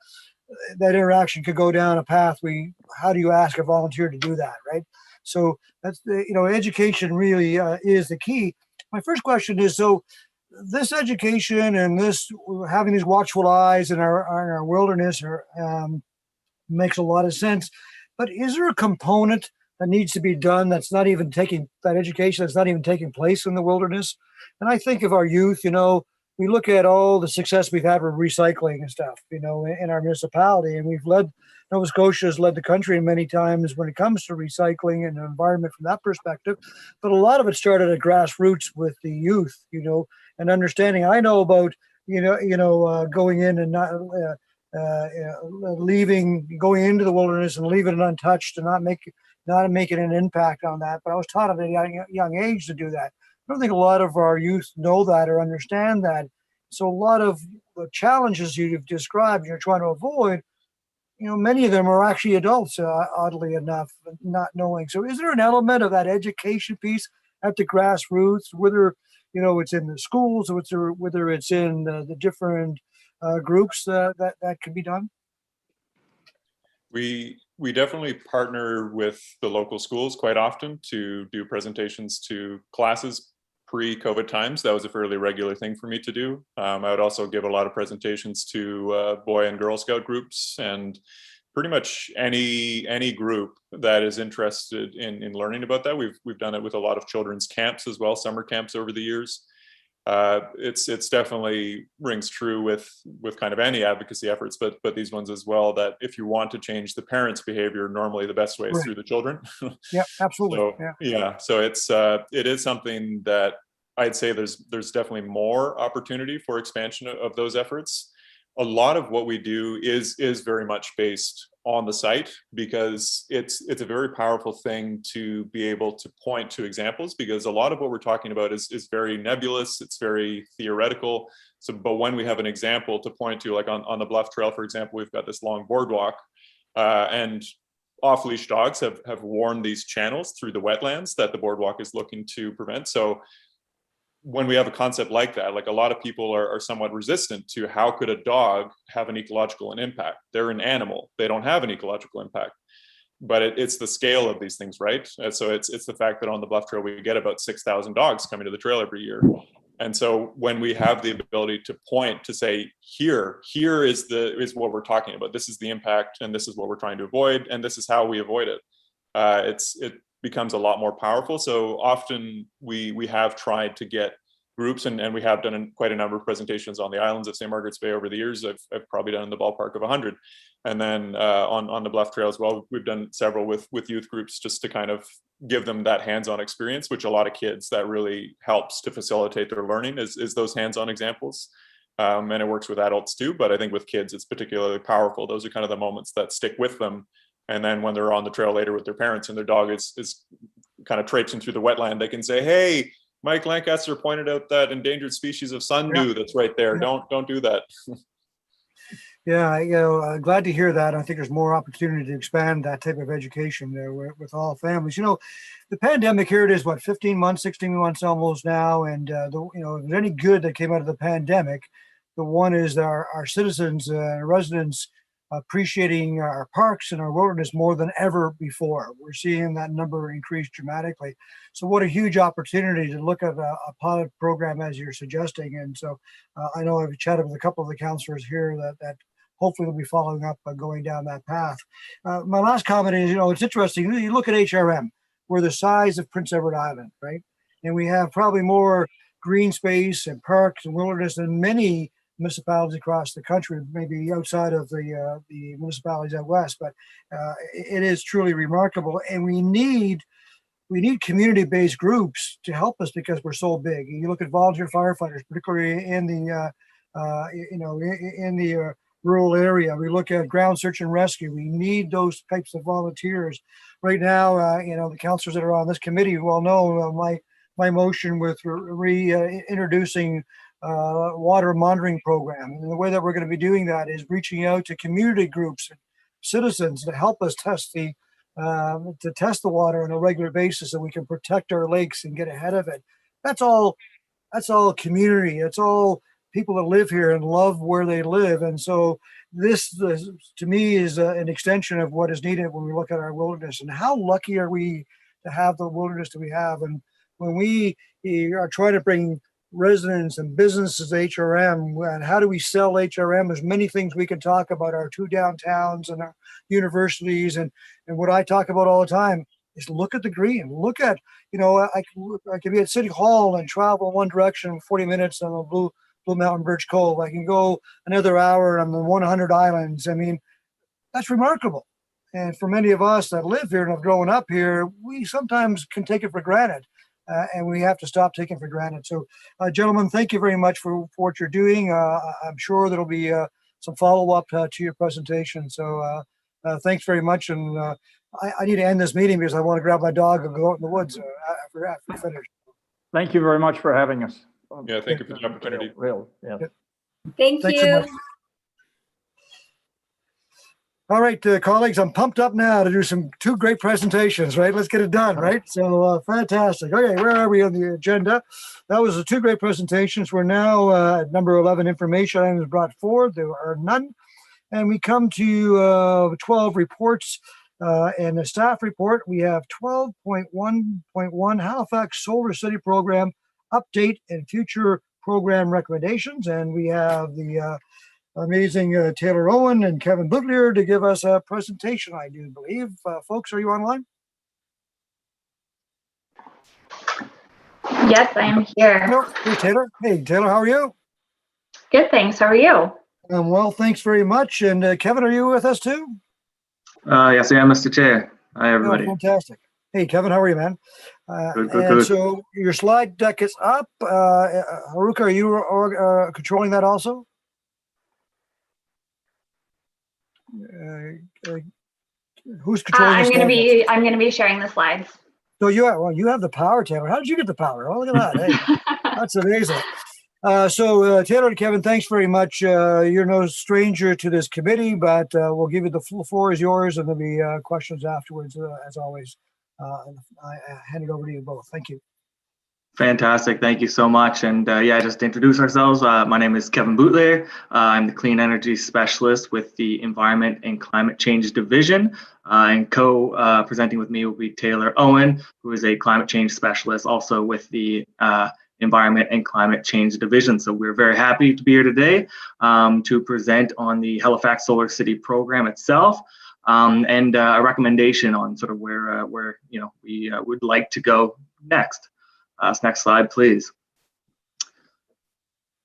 That interaction could go down a path. How do you ask a volunteer to do that, right? So that's education really is the key. My first question is, so this education and this having these watchful eyes in our wilderness makes a lot of sense. But is there a component that needs to be done that's not even taking place in the wilderness? And I think of our youth, we look at all the success we've had with recycling and stuff, in our municipality, and Nova Scotia has led the country many times when it comes to recycling and the environment from that perspective. But a lot of it started at grassroots with the youth, and understanding. I know about, going in and not going into the wilderness and leaving it untouched and not making an impact on that. But I was taught at a young age to do that. I don't think a lot of our youth know that or understand that. So a lot of the challenges you've described, you're trying to avoid, many of them are actually adults, oddly enough, not knowing. So is there an element of that education piece at the grassroots, whether, it's in the schools or whether it's in the different groups that can be done? We definitely partner with the local schools quite often to do presentations to classes. Pre-COVID times, that was a fairly regular thing for me to do. I would also give a lot of presentations to Boy and Girl Scout groups, and pretty much any group that is interested in learning about that. We've done it with a lot of children's camps as well, summer camps over the years. It's definitely rings true with kind of any advocacy efforts, but these ones as well, that if you want to change the parents' behavior, normally the best way is through the children. Yeah, absolutely. So, so it is something that I'd say there's definitely more opportunity for expansion of those efforts. A lot of what we do is very much based on the site, because it's a very powerful thing to be able to point to examples, because a lot of what we're talking about is very nebulous, it's very theoretical. So, but when we have an example to point to, like on the Bluff Trail, for example, we've got this long boardwalk, and off-leash dogs have worn these channels through the wetlands that the boardwalk is looking to prevent. So when we have a concept like that, like a lot of people are somewhat resistant to how could a dog have an ecological impact? They're an animal, they don't have an ecological impact. But it's the scale of these things, right? And so it's the fact that on the Bluff Trail, we get about 6,000 dogs coming to the trail every year. And so when we have the ability to point to say, here is what we're talking about, this is the impact, and this is what we're trying to avoid, and this is how we avoid it. It becomes a lot more powerful. So often we have tried to get groups, and we have done quite a number of presentations on the islands of St. Margaret's Bay over the years. I've probably done in the ballpark of 100. And then on the Bluff Trail as well, we've done several with youth groups, just to kind of give them that hands-on experience, which a lot of kids, that really helps to facilitate their learning is those hands-on examples. And it works with adults too, but I think with kids, it's particularly powerful. Those are kind of the moments that stick with them. And then when they're on the trail later with their parents and their dog is kind of traipsing through the wetland, they can say, hey, Mike Lancaster pointed out that endangered species of sundew that's right there. Don't do that. Yeah, glad to hear that. I think there's more opportunity to expand that type of education there with all families. The pandemic, here it is, 15 months, 16 months almost now. And, if there's any good that came out of the pandemic, the one is our citizens, residents, appreciating our parks and our wilderness more than ever before. We're seeing that number increase dramatically. So what a huge opportunity to look at a pilot program as you're suggesting. And so I know I've chatted with a couple of the counselors here that hopefully will be following up going down that path. My last comment is, it's interesting. You look at HRM, we're the size of Prince Edward Island, right? And we have probably more green space and parks and wilderness than many municipalities across the country, maybe outside of the municipalities out west, but it is truly remarkable. And we need community-based groups to help us because we're so big. You look at volunteer firefighters, particularly in the rural area. We look at ground search and rescue. We need those types of volunteers. Right now, the councilors that are on this committee well know my motion with reintroducing water monitoring program. And the way that we're going to be doing that is reaching out to community groups and citizens to help us test the water on a regular basis so we can protect our lakes and get ahead of it. That's all community. It's all people that live here and love where they live. And so this to me is an extension of what is needed when we look at our wilderness. And how lucky are we to have the wilderness that we have? And when we are trying to bring residents and businesses HRM, and how do we sell HRM? There's many things we can talk about, our two downtowns and our universities, and what I talk about all the time is look at the green. Look at, I could be at City Hall and travel one direction 40 minutes on the Blue Mountain Birch Cove. I can go another hour on the 100 islands. I mean, that's remarkable. And for many of us that live here and have grown up here, we sometimes can take it for granted. And we have to stop taking for granted. So, gentlemen, thank you very much for what you're doing. I'm sure there'll be some follow-up to your presentation. So thanks very much. And I need to end this meeting because I want to grab my dog and go out in the woods after we finish. Thank you very much for having us. Yeah, thank you for the opportunity. Real, yeah. Thank Thanks so you. much. All right, colleagues, I'm pumped up now to do two great presentations, right? Let's get it done, right? So fantastic. Okay, where are we on the agenda? That was the two great presentations. We're now at number 11, information items brought forward. There are none. And we come to 12 reports and a staff report. We have 12.1.1 Halifax Solar City Program update and future program recommendations. And we have the amazing Taylor Owen and Kevin Butler to give us a presentation, I do believe. Folks, are you online? Yes, I am here. Hey, Taylor. Hey, Taylor, how are you? Good, thanks. How are you? Well, thanks very much. And Kevin, are you with us too? Yes, I am, Mr. Chair. Hi, everybody. Oh, fantastic. Hey, Kevin, how are you, man? Good. So your slide deck is up. Haruka, are you controlling that also? Who's controlling? I'm going to be sharing the slides. So you have the power, Taylor. How did you get the power? Oh, look at that! Hey, that's amazing. So Taylor and Kevin, thanks very much. You're no stranger to this committee, but we'll give you the floor is yours, and there'll be questions afterwards, as always. I hand it over to you both. Thank you. Fantastic. Thank you so much. And just to introduce ourselves, my name is Kevin Butler. I'm the Clean Energy Specialist with the Environment and Climate Change Division. And presenting with me will be Taylor Owen, who is a Climate Change Specialist, also with the Environment and Climate Change Division. So we're very happy to be here today to present on the Halifax Solar City program itself. And a recommendation on sort of where we would like to go next. Next slide, please.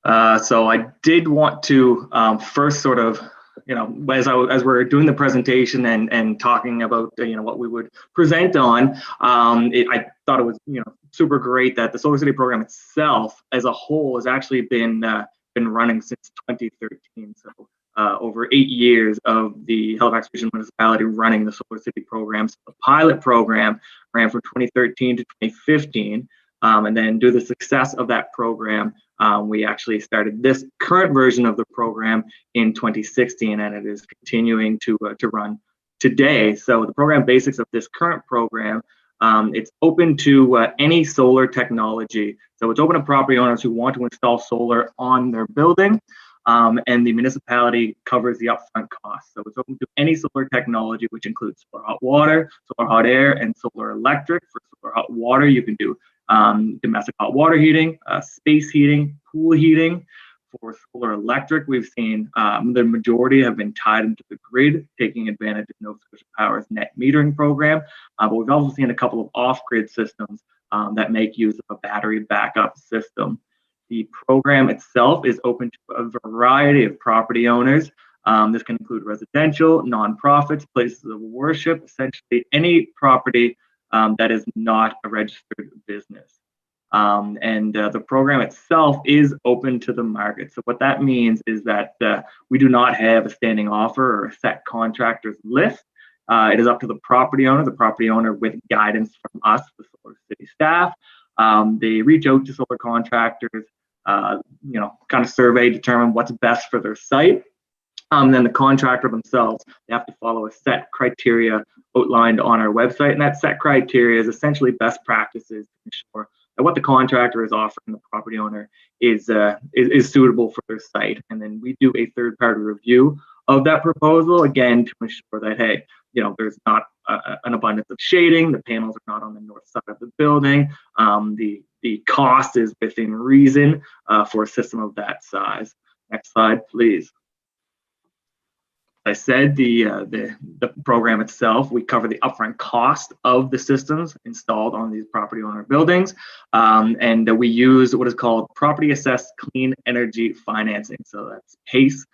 So I did want to first sort of, as we're doing the presentation and talking about what we would present on, I thought it was super great that the Solar City program itself as a whole has actually been running since 2013. So over 8 years of the Halifax Regional Municipality running the Solar City program. So the pilot program ran from 2013 to 2015. And then due to the success of that program, we actually started this current version of the program in 2016, and it is continuing to run today. So the program basics of this current program, it's open to any solar technology. So it's open to property owners who want to install solar on their building, and the municipality covers the upfront costs. So it's open to any solar technology, which includes solar hot water, solar hot air, and solar electric. For solar hot water, you can do domestic hot water heating, space heating, pool heating. For solar electric, we've seen the majority have been tied into the grid, taking advantage of Nova Scotia Power's net metering program. But we've also seen a couple of off-grid systems that make use of a battery backup system. The program itself is open to a variety of property owners. This can include residential, nonprofits, places of worship, essentially any property that is not a registered business. And the program itself is open to the market. So what that means is that we do not have a standing offer or a set contractors list. It is up to the property owner with guidance from us, the Solar City staff. They reach out to solar contractors, kind of survey, determine what's best for their site. Then the contractor themselves, they have to follow a set criteria outlined on our website, and that set criteria is essentially best practices to ensure that what the contractor is offering the property owner is suitable for their site. And then we do a third-party review of that proposal, again, to ensure that, hey, there's not an abundance of shading, the panels are not on the north side of the building, the cost is within reason for a system of that size. Next slide, please. I said the program itself, we cover the upfront cost of the systems installed on these property owner buildings, and we use what is called property assessed clean energy financing. So that's PACE,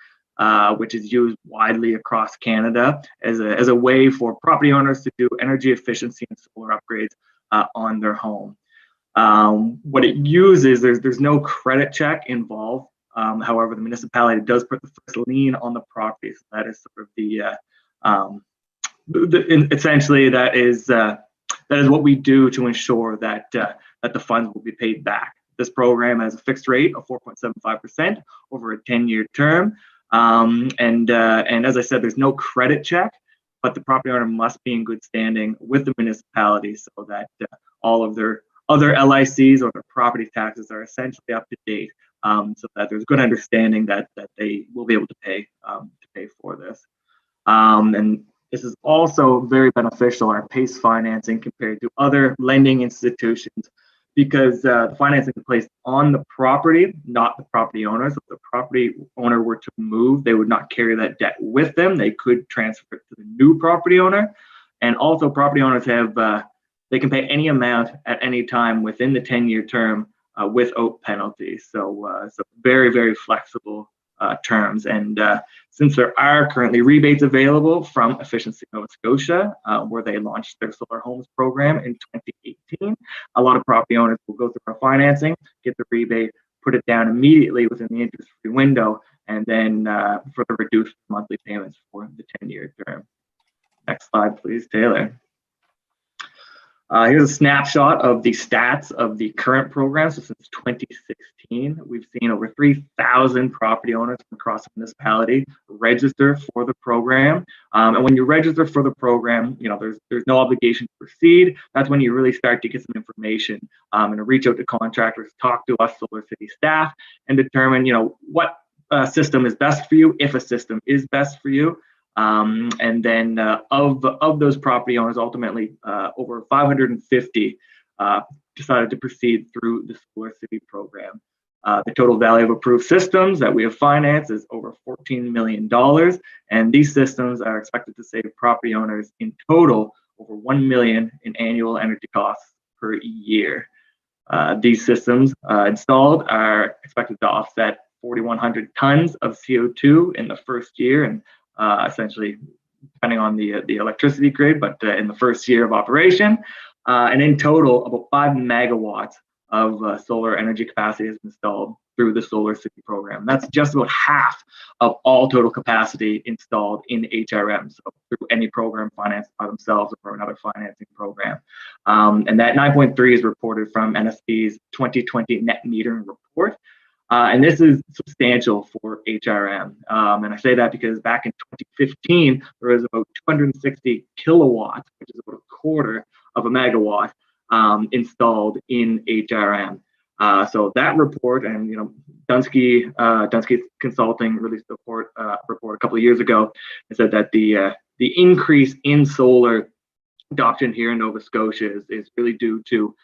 which is used widely across Canada as a way for property owners to do energy efficiency and solar upgrades on their home. What it uses, there's no credit check involved However, the municipality does put the first lien on the property. So that is sort of essentially that is what we do to ensure that that the funds will be paid back. This program has a fixed rate of 4.75% over a 10-year term. And as I said, there's no credit check, but the property owner must be in good standing with the municipality so that all of their other LICs or their property taxes are essentially up to date, so that there's good understanding that they will be able to pay for this. And this is also very beneficial, our PACE financing, compared to other lending institutions, because the financing is placed on the property, not the property owner. So if the property owner were to move, they would not carry that debt with them. They could transfer it to the new property owner. And also property owners have, they can pay any amount at any time within the 10-year term without penalty. So, so very, very flexible terms. And since there are currently rebates available from Efficiency Nova Scotia, where they launched their solar homes program in 2018, a lot of property owners will go through our financing, get the rebate, put it down immediately within the interest-free window, and then for the reduced monthly payments for the 10-year term. Next slide, please, Taylor. Here's a snapshot of the stats of the current program. So since 2016, we've seen over 3,000 property owners from across the municipality register for the program. And when you register for the program, you know, there's no obligation to proceed. That's when you really start to get some information and reach out to contractors, talk to us Solar City staff, and determine, you know, what system is best for you, if a system is best for you. And then of those property owners, ultimately over 550 decided to proceed through the Solar City program. The total value of approved systems that we have financed is over $14 million, and these systems are expected to save property owners in total over $1 million in annual energy costs per year. These systems installed are expected to offset 4,100 tons of CO2 in the first year, and essentially depending on the electricity grid, but in the first year of operation. And in total, about 5 megawatts of solar energy capacity has been installed through the Solar City program. That's just about half of all total capacity installed in HRM, so through any program financed by themselves or another financing program. And that 9.3 is reported from NSP's 2020 net metering report. And this is substantial for HRM. And I say that because back in 2015, there was about 260 kilowatts, which is about a quarter of a megawatt, installed in HRM. So that report, and you know, Dunsky Consulting released a report a couple of years ago and said that the increase in solar adoption here in Nova Scotia is really due to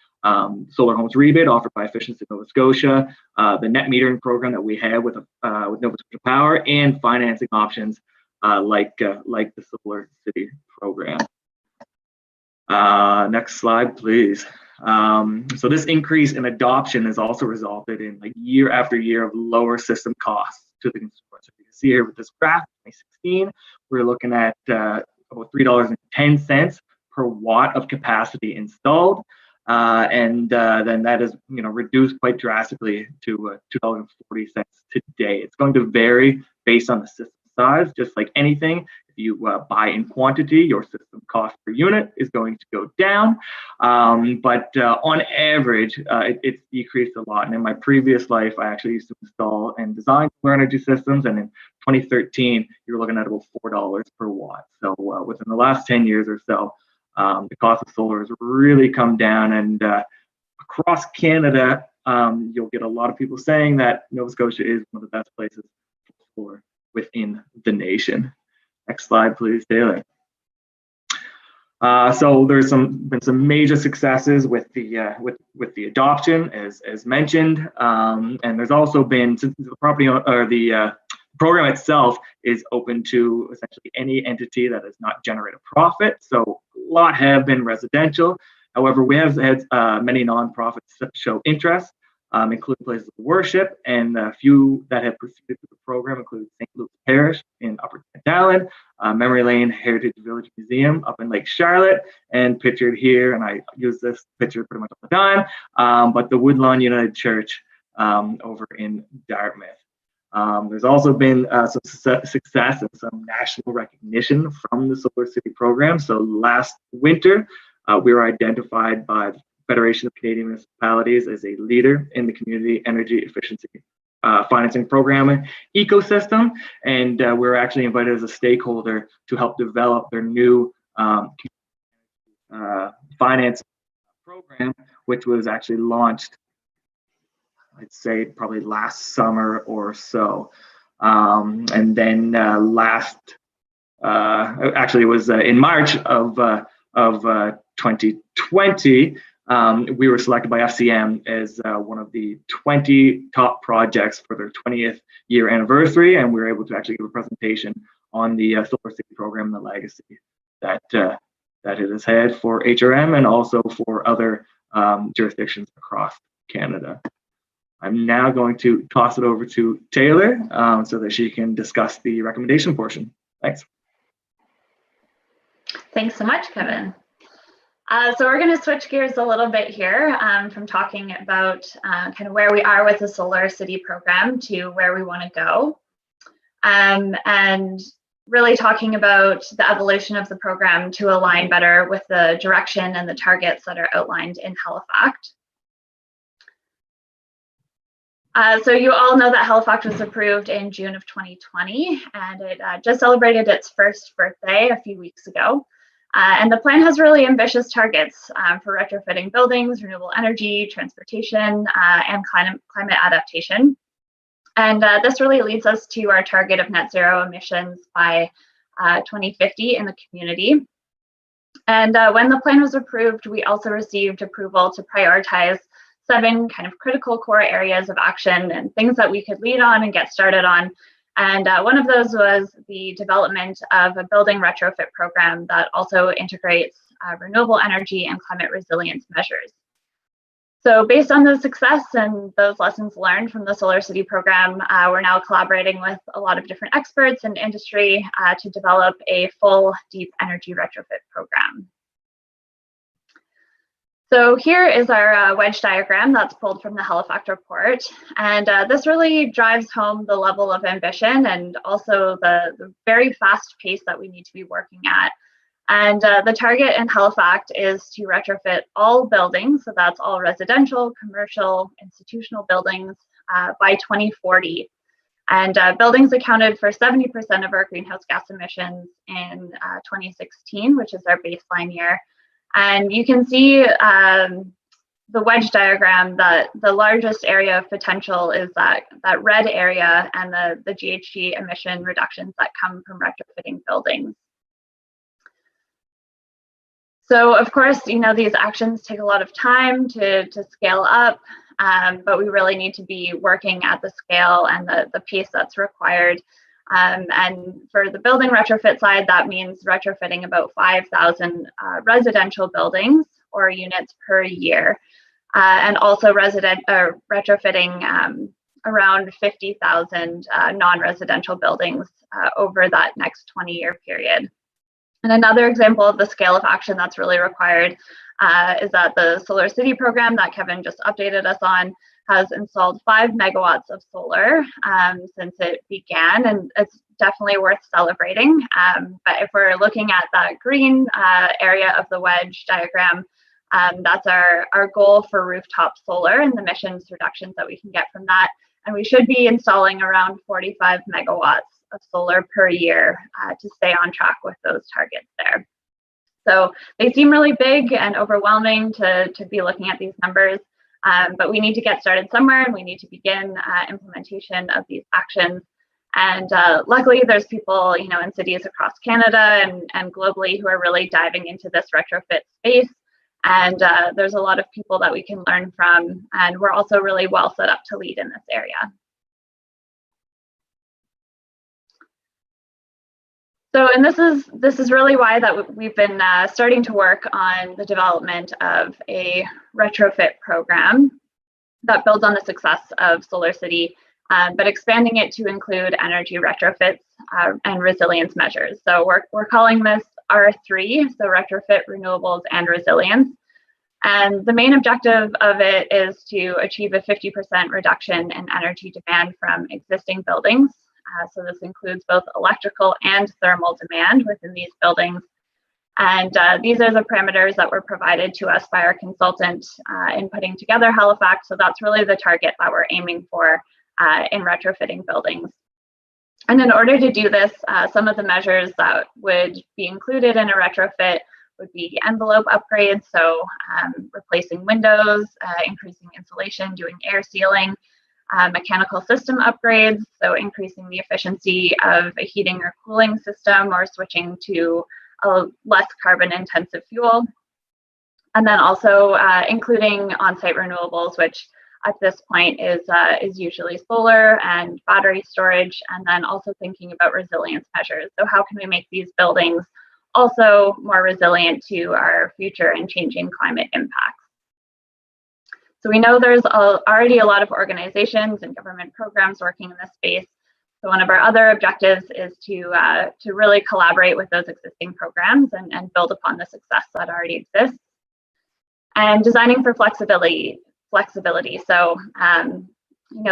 solar homes rebate offered by Efficiency Nova Scotia, the net metering program that we have with Nova Scotia Power, and financing options like the Solar City program. Next slide, please. So this increase in adoption has also resulted in like year after year of lower system costs to the consumer. So you can see here with this graph, 2016, we're looking at about $3.10 per watt of capacity installed. And then that is, you know, reduced quite drastically to $2.40 today. It's going to vary based on the system size, just like anything. If you buy in quantity, your system cost per unit is going to go down. But on average, it's decreased a lot. And in my previous life, I actually used to install and design solar energy systems. And in 2013, you were looking at about $4 per watt. So within the last 10 years or so, the cost of solar has really come down, and across Canada, you'll get a lot of people saying that Nova Scotia is one of the best places for solar within the nation. Next slide, please, Taylor. So there's been some major successes with the adoption, as mentioned, and there's also been, since the program itself is open to essentially any entity that does not generate a profit. So a lot have been residential. However, we have had many nonprofits show interest, including places of worship, and a few that have proceeded with the program include St. Luke's Parish in Upper Talon, Memory Lane Heritage Village Museum up in Lake Charlotte, and pictured here, and I use this picture pretty much all the time, but the Woodlawn United Church over in Dartmouth. There's also been some success and some national recognition from the Solar City program. So last winter, we were identified by the Federation of Canadian Municipalities as a leader in the community energy efficiency financing program ecosystem. And we were actually invited as a stakeholder to help develop their new finance program, which was actually launched, I'd say probably last summer or so. And then actually it was in March of 2020, we were selected by FCM as one of the 20 top projects for their 20th year anniversary. And we were able to actually give a presentation on the Solar City program and the legacy that it has had for HRM and also for other jurisdictions across Canada. I'm now going to toss it over to Taylor so that she can discuss the recommendation portion. Thanks. Thanks so much, Kevin. So we're going to switch gears a little bit here from talking about kind of where we are with the Solar City program to where we want to go. And really talking about the evolution of the program to align better with the direction and the targets that are outlined in Halifax. So you all know that Halifax was approved in June of 2020, and it just celebrated its first birthday a few weeks ago. And the plan has really ambitious targets for retrofitting buildings, renewable energy, transportation, and climate adaptation. And this really leads us to our target of net zero emissions by 2050 in the community. And when the plan was approved, we also received approval to prioritize 7 kind of critical core areas of action and things that we could lead on and get started on. And one of those was the development of a building retrofit program that also integrates renewable energy and climate resilience measures. So based on the success and those lessons learned from the Solar City program, we're now collaborating with a lot of different experts in industry to develop a full deep energy retrofit program. So here is our wedge diagram that's pulled from the Halifax report. And this really drives home the level of ambition and also the very fast pace that we need to be working at. And the target in Halifax is to retrofit all buildings, so that's all residential, commercial, institutional buildings by 2040. And buildings accounted for 70% of our greenhouse gas emissions in 2016, which is our baseline year. And you can see the wedge diagram that the largest area of potential is that red area and the GHG emission reductions that come from retrofitting buildings. So of course, you know, these actions take a lot of time to scale up, but we really need to be working at the scale and the pace that's required. And for the building retrofit side, that means retrofitting about 5,000 residential buildings or units per year, and also retrofitting around 50,000 non-residential buildings over that next 20-year period. And another example of the scale of action that's really required is that the Solar City program that Kevin just updated us on has installed 5 megawatts of solar since it began, and it's definitely worth celebrating. But if we're looking at that green area of the wedge diagram, that's our goal for rooftop solar and the emissions reductions that we can get from that. And we should be installing around 45 megawatts of solar per year to stay on track with those targets there. So they seem really big and overwhelming to be looking at these numbers, but we need to get started somewhere, and we need to begin implementation of these actions. And luckily, there's people, you know, in cities across Canada and globally who are really diving into this retrofit space. And there's a lot of people that we can learn from, and we're also really well set up to lead in this area. So, and this is really why that we've been starting to work on the development of a retrofit program that builds on the success of Solar City, but expanding it to include energy retrofits and resilience measures. So we're calling this R3, so retrofit, renewables, and resilience. And the main objective of it is to achieve a 50% reduction in energy demand from existing buildings. So this includes both electrical and thermal demand within these buildings. And these are the parameters that were provided to us by our consultant in putting together Halifax. So that's really the target that we're aiming for in retrofitting buildings. And in order to do this, some of the measures that would be included in a retrofit would be envelope upgrades, so replacing windows, increasing insulation, doing air sealing, mechanical system upgrades, so increasing the efficiency of a heating or cooling system or switching to a less carbon intensive fuel. And then also including on-site renewables, which at this point is usually solar and battery storage, and then also thinking about resilience measures. So how can we make these buildings also more resilient to our future and changing climate impacts? So we know there's already a lot of organizations and government programs working in this space. So one of our other objectives is to really collaborate with those existing programs and build upon the success that already exists. And designing for flexibility. So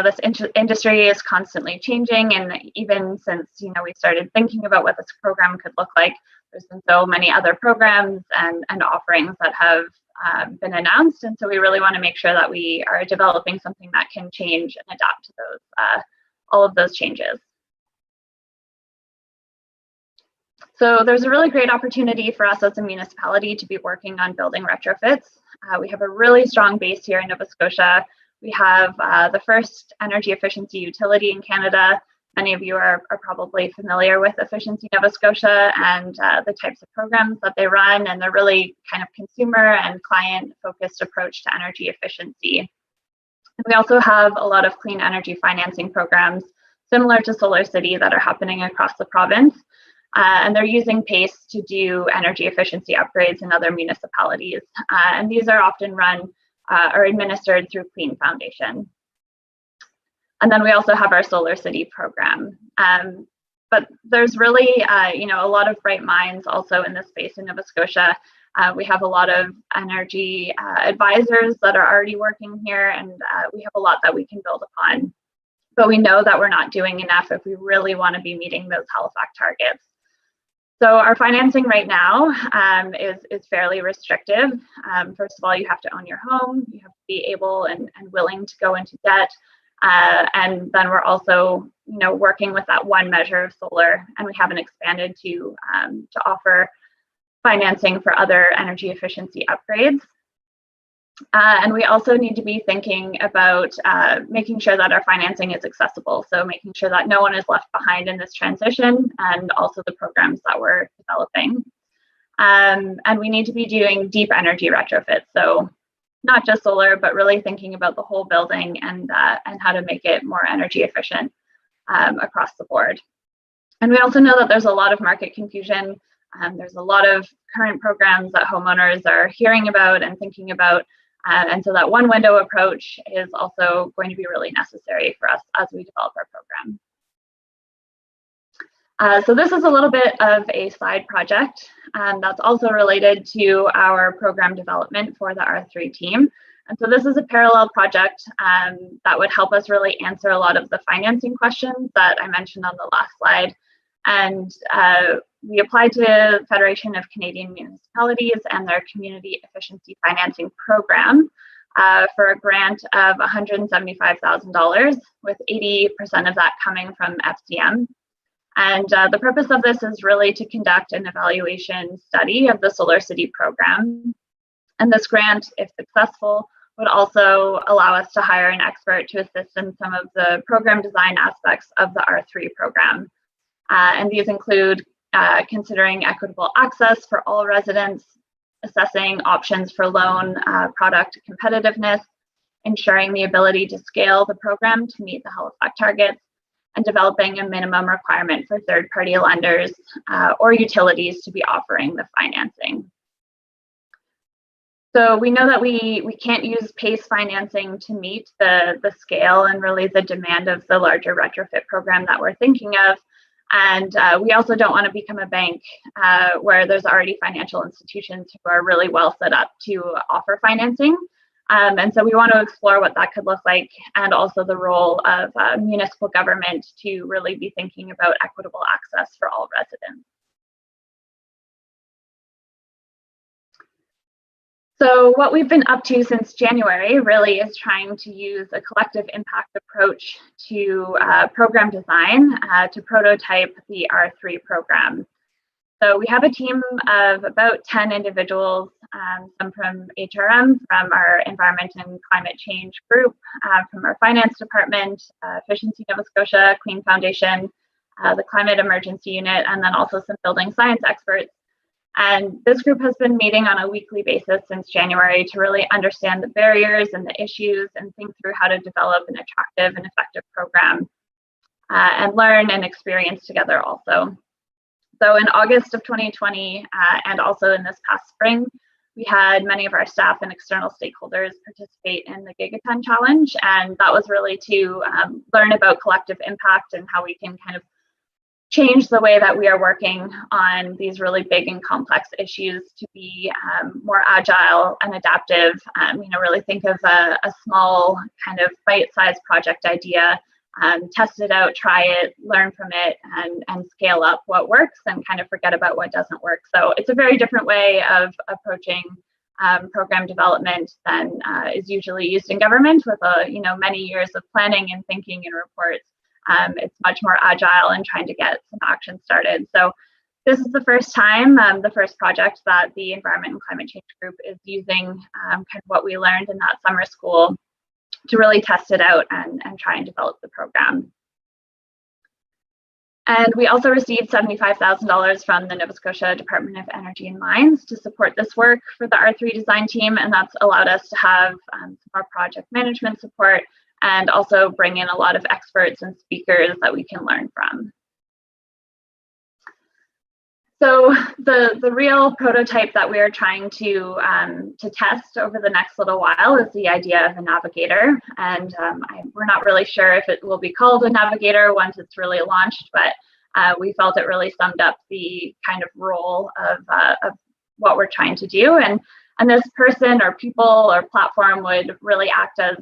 this industry is constantly changing, and even since we started thinking about what this program could look like, there's been so many other programs and offerings that have been announced, and so we really want to make sure that we are developing something that can change and adapt to those all of those changes. So there's a really great opportunity for us as a municipality to be working on building retrofits. We have a really strong base here in Nova Scotia. We have the first energy efficiency utility in Canada. Many of you are probably familiar with Efficiency Nova Scotia and the types of programs that they run, and they're really kind of consumer and client focused approach to energy efficiency. We also have a lot of clean energy financing programs similar to Solar City that are happening across the province. And they're using PACE to do energy efficiency upgrades in other municipalities. And these are often run or administered through Clean Foundation. And then we also have our Solar City program. But there's really, a lot of bright minds also in this space in Nova Scotia. We have a lot of energy advisors that are already working here, and we have a lot that we can build upon. But we know that we're not doing enough if we really want to be meeting those Halifax targets. So our financing right now is fairly restrictive. First of all, you have to own your home. You have to be able and willing to go into debt. And then we're also, working with that one measure of solar, and we haven't expanded to offer financing for other energy efficiency upgrades. And we also need to be thinking about making sure that our financing is accessible. So making sure that no one is left behind in this transition, and also the programs that we're developing. And we need to be doing deep energy retrofits. So not just solar, but really thinking about the whole building and how to make it more energy efficient across the board. And we also know that there's a lot of market confusion. There's a lot of current programs that homeowners are hearing about and thinking about. And so that one window approach is also going to be really necessary for us as we develop our program. So this is a little bit of a side project that's also related to our program development for the R3 team. And so this is a parallel project that would help us really answer a lot of the financing questions that I mentioned on the last slide. And we applied to the Federation of Canadian Municipalities and their Community Efficiency Financing Program for a grant of $175,000, with 80% of that coming from FCM. And the purpose of this is really to conduct an evaluation study of the Solar City program. And this grant, if successful, would also allow us to hire an expert to assist in some of the program design aspects of the R3 program. And these include considering equitable access for all residents, assessing options for loan product competitiveness, ensuring the ability to scale the program to meet the Halifax targets, and developing a minimum requirement for third-party lenders or utilities to be offering the financing. So we know that we can't use PACE financing to meet the scale and really the demand of the larger retrofit program that we're thinking of. And we also don't want to become a bank where there's already financial institutions who are really well set up to offer financing. And so we want to explore what that could look like, and also the role of municipal government to really be thinking about equitable access for all residents. So what we've been up to since January really is trying to use a collective impact approach to program design to prototype the R3 program. So we have a team of about 10 individuals, some from HRM, from our Environment and Climate Change group, from our Finance Department, Efficiency Nova Scotia, Queen Foundation, the Climate Emergency Unit, and then also some building science experts. And this group has been meeting on a weekly basis since January to really understand the barriers and the issues and think through how to develop an attractive and effective program and learn and experience together also. So in August of 2020 and also in this past spring, we had many of our staff and external stakeholders participate in the Gigaton challenge. And that was really to learn about collective impact and how we can kind of change the way that we are working on these really big and complex issues to be more agile and adaptive. Really think of a small kind of bite-sized project idea, test it out, try it, learn from it, and scale up what works and kind of forget about what doesn't work. So it's a very different way of approaching program development than is usually used in government with many years of planning and thinking and reports. It's much more agile and trying to get some action started. So this is the first time, the first project that the Environment and Climate Change group is using kind of what we learned in that summer school to really test it out and try and develop the program. And we also received $75,000 from the Nova Scotia Department of Energy and Mines to support this work for the R3 design team, and that's allowed us to have some more project management support and also bring in a lot of experts and speakers that we can learn from. So the real prototype that we are trying to test over the next little while is the idea of a navigator. And we're not really sure if it will be called a navigator once it's really launched, but we felt it really summed up the kind of role of what we're trying to do. And this person or people or platform would really act as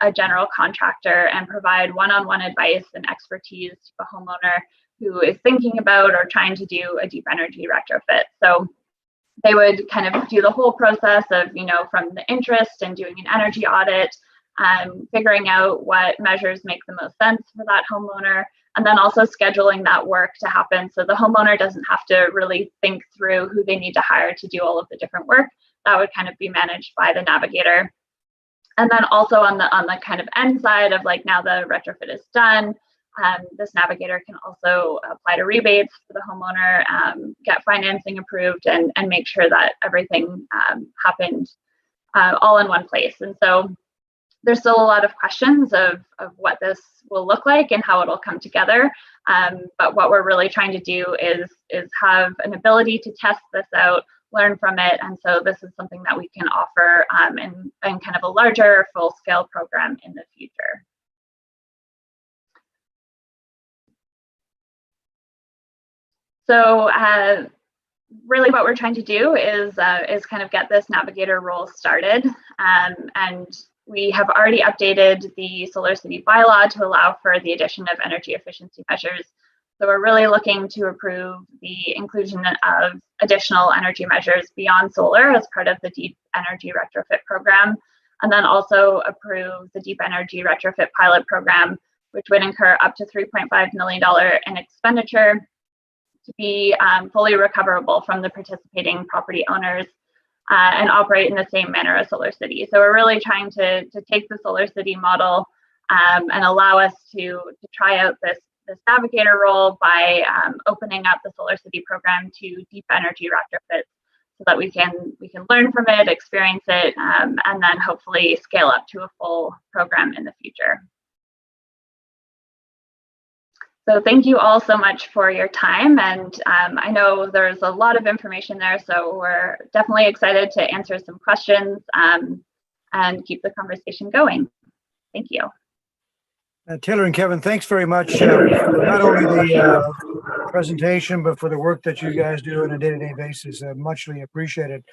a general contractor and provide one-on-one advice and expertise to a homeowner who is thinking about or trying to do a deep energy retrofit. So they would kind of do the whole process of, from the interest and doing an energy audit, figuring out what measures make the most sense for that homeowner, and then also scheduling that work to happen so the homeowner doesn't have to really think through who they need to hire to do all of the different work. That would kind of be managed by the navigator. And then also on the kind of end side of now the retrofit is done, this navigator can also apply to rebates for the homeowner, get financing approved, and make sure that everything happened all in one place. And so there's still a lot of questions of what this will look like and how it'll come together. But what we're really trying to do is have an ability to test this out, learn from it. And so this is something that we can offer in kind of a larger full-scale program in the future. So really what we're trying to do is kind of get this navigator role started. And we have already updated the Solar City bylaw to allow for the addition of energy efficiency measures. So we're really looking to approve the inclusion of additional energy measures beyond solar as part of the Deep Energy Retrofit Program, and then also approve the Deep Energy Retrofit Pilot Program, which would incur up to $3.5 million in expenditure to be fully recoverable from the participating property owners and operate in the same manner as Solar City. So we're really trying to take the Solar City model and allow us to try out this navigator role by opening up the Solar City program to deep energy retrofits so that we can learn from it, experience it, and then hopefully scale up to a full program in the future. So thank you all so much for your time. And I know there's a lot of information there, so we're definitely excited to answer some questions and keep the conversation going. Thank you. Taylor and Kevin, thanks very much for not only the presentation, but for the work that you guys do on a day-to-day basis. Muchly appreciated.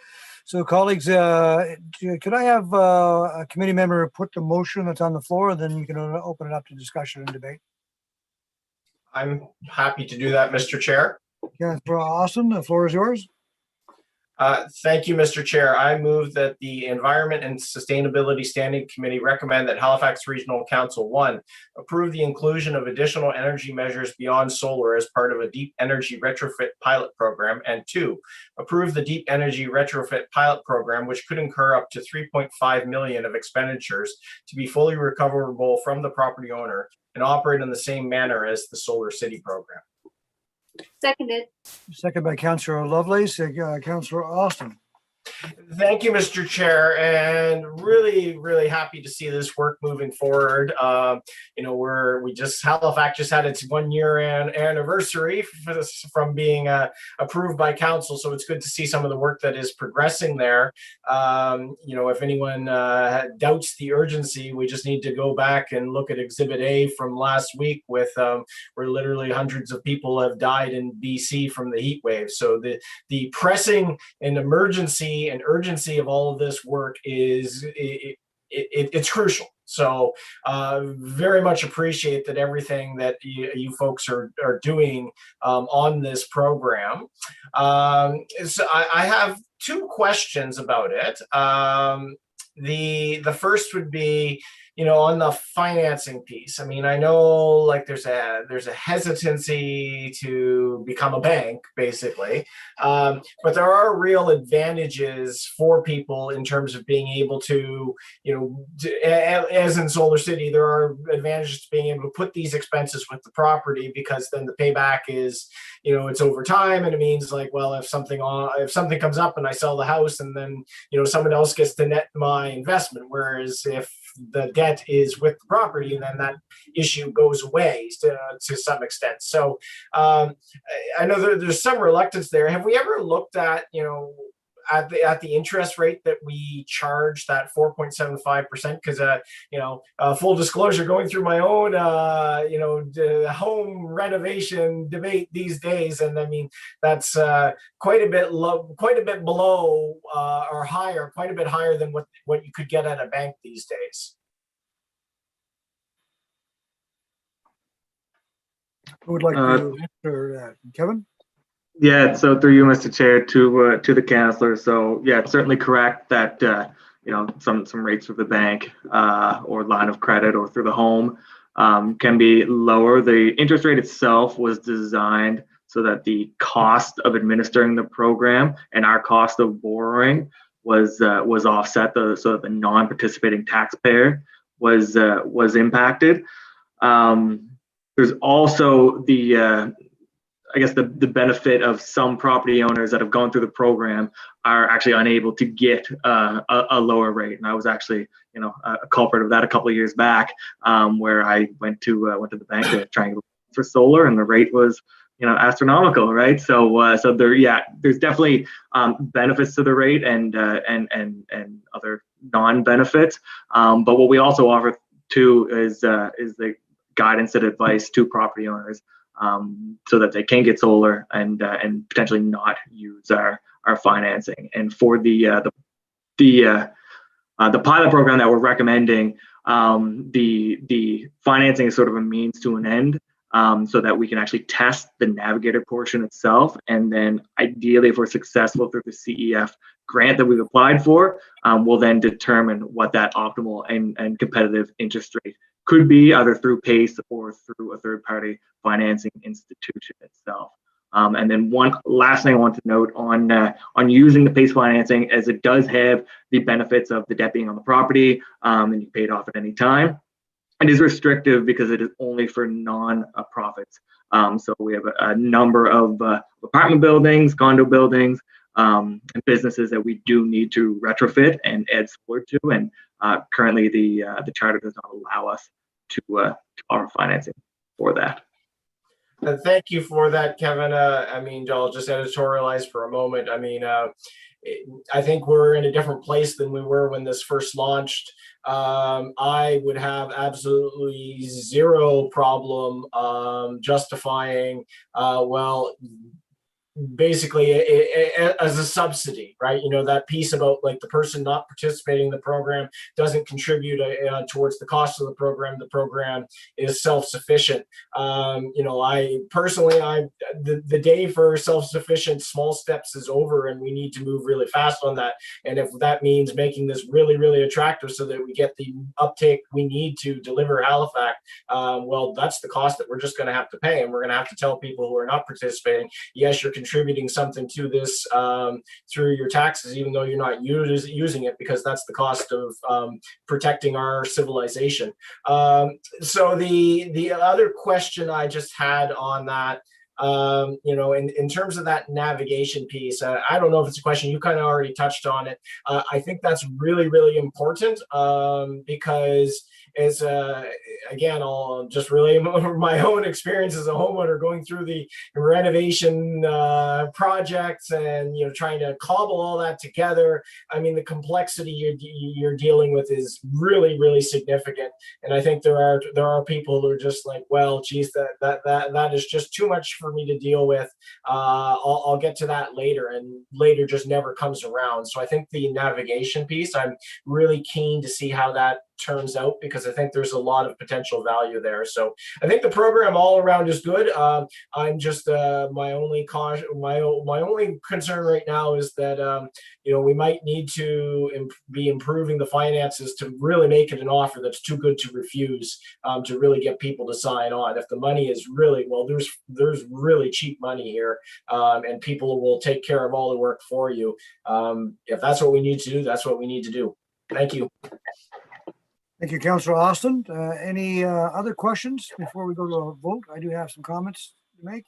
So colleagues, could I have a committee member put the motion that's on the floor, and then you can open it up to discussion and debate? I'm happy to do that, Mr. Chair. Councillor Austin, the floor is yours. Thank you, Mr. Chair. I move that the Environment and Sustainability Standing Committee recommend that Halifax Regional Council 1, approve the inclusion of additional energy measures beyond solar as part of a deep energy retrofit pilot program, and 2, approve the deep energy retrofit pilot program, which could incur up to $3.5 million of expenditures to be fully recoverable from the property owner and operate in the same manner as the Solar City program. Seconded. Second by Councillor Lovelace. Councillor Austin. Thank you, Mr. Chair, and really happy to see this work moving forward. You know, Halifax just had its 1-year anniversary from being approved by council, so it's good to see some of the work that is progressing there. You know, if anyone doubts the urgency, we just need to go back and look at Exhibit A from last week, with where literally hundreds of people have died in BC from the heat wave. So the pressing and emergency and urgency of all of this work is it's crucial. So very much appreciate that everything that you folks are doing on this program. So I have 2 questions about it. The first would be, you know, on the financing piece. I mean, I know like there's a hesitancy to become a bank, basically, but there are real advantages for people in terms of being able to, you know, as in Solar City, there are advantages to being able to put these expenses with the property, because then the payback is, you know, it's over time, and it means like, well, if something comes up and I sell the house, and then, you know, someone else gets to net my investment, whereas if the debt is with the property, and then that issue goes away to some extent. So I know there's some reluctance there. Have we ever looked at, you know, at the interest rate that we charge, that 4.75%? Because you know, full disclosure, going through my own you know, home renovation debate these days, and I mean that's quite a bit low, quite a bit below or higher, quite a bit higher than what you could get at a bank these days. Who would like to answer that? Kevin? Yeah, so through you, Mr. Chair, to the councillor. So yeah, it's certainly correct that you know, some rates with the bank or line of credit or through the home can be lower. The interest rate itself was designed so that the cost of administering the program and our cost of borrowing was offset, so that the non-participating taxpayer was impacted. There's also the I guess the benefit of some property owners that have gone through the program are actually unable to get a lower rate. And I was actually, you know, a culprit of that a couple of years back, where I went to the bank to try and get for solar, and the rate was, you know, astronomical, right? So there's definitely benefits to the rate and other non-benefits. But what we also offer too is the guidance and advice to property owners, so that they can get solar and potentially not use our financing. And for the pilot program that we're recommending, the financing is sort of a means to an end, so that we can actually test the navigator portion itself, and then ideally, if we're successful through the CEF grant that we've applied for, we'll then determine what that optimal and competitive interest rate could be, either through PACE or through a third-party financing institution itself. And then one last thing I want to note on using the PACE financing, as it does have the benefits of the debt being on the property, and you pay it off at any time. It is restrictive because it is only for non-profits. So we have a number of apartment buildings, condo buildings, and businesses that we do need to retrofit and add solar to. And currently, the charter does not allow us to offer financing for that. Thank you for that, Kevin. I mean, I'll just editorialize for a moment. I mean, I think we're in a different place than we were when this first launched. I would have absolutely zero problem justifying, well, basically as a subsidy, right? You know, that piece about like the person not participating in the program doesn't contribute towards the cost of the program is self-sufficient. You know, I personally, the day for self-sufficient small steps is over, and we need to move really fast on that. And if that means making this really, really attractive so that we get the uptake we need to deliver Halifax, well, that's the cost that we're just going to have to pay. And we're going to have to tell people who are not participating, yes, you're contributing something to this through your taxes, even though you're not using it, because that's the cost of protecting our civilization. So the other question I just had on that, you know, in terms of that navigation piece, I don't know if it's a question, you kind of already touched on it. I think that's really, really important because as again, I'll just relay my own experience as a homeowner going through the renovation projects and, you know, trying to cobble all that together. I mean, the complexity you're dealing with is really, really significant. And I think there are people who are just like, well, geez, that is just too much for me to deal with. I'll get to that later, and later just never comes around. So I think the navigation piece, I'm really keen to see how that turns out, because I think there's a lot of potential value there. So I think the program all around is good. I'm just my only concern right now is that you know, we might need to be improving the finances to really make it an offer that's too good to refuse, to really get people to sign on. If the money is really, well, there's really cheap money here, and people will take care of all the work for you. If that's what we need to do, that's what we need to do. Thank you. Thank you, Councillor Austin. Any other questions before we go to a vote? I do have some comments to make.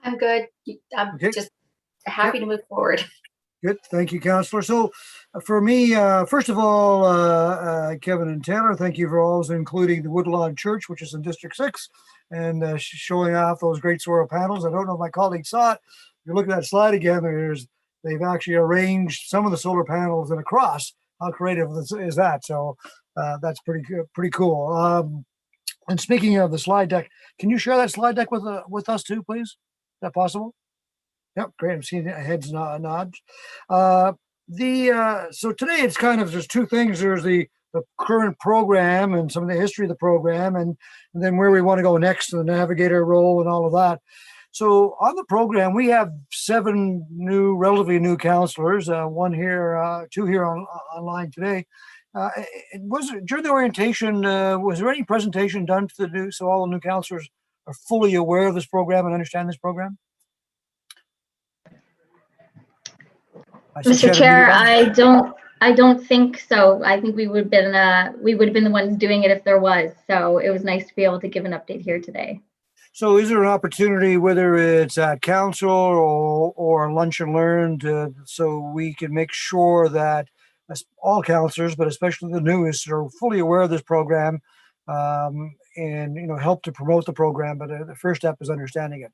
I'm good. I'm just happy to move forward. Good. Thank you, Councillor. So for me, first of all, Kevin and Taylor, thank you for always including the Woodlawn Church, which is in District 6, and showing off those great solar panels. I don't know if my colleagues saw it. If you look at that slide again, they've actually arranged some of the solar panels in a cross. How creative is that? So that's pretty cool. And speaking of the slide deck, can you share that slide deck with us too, please? Is that possible? Yep, great. I'm seeing heads nods. So today it's kind of there's two things. There's the current program and some of the history of the program, and then where we want to go next, the navigator role and all of that. So on the program, we have 7 relatively new counselors, one here, 2 here online today. During the orientation, was there any presentation done to the new, so all the new counselors are fully aware of this program and understand this program? Mr. Chair, I don't think so. I think we would have been the ones doing it if there was. So it was nice to be able to give an update here today. So is there an opportunity, whether it's at council or lunch and learn, so we can make sure that all counselors, but especially the newest, are fully aware of this program, and, you know, help to promote the program? But the first step is understanding it.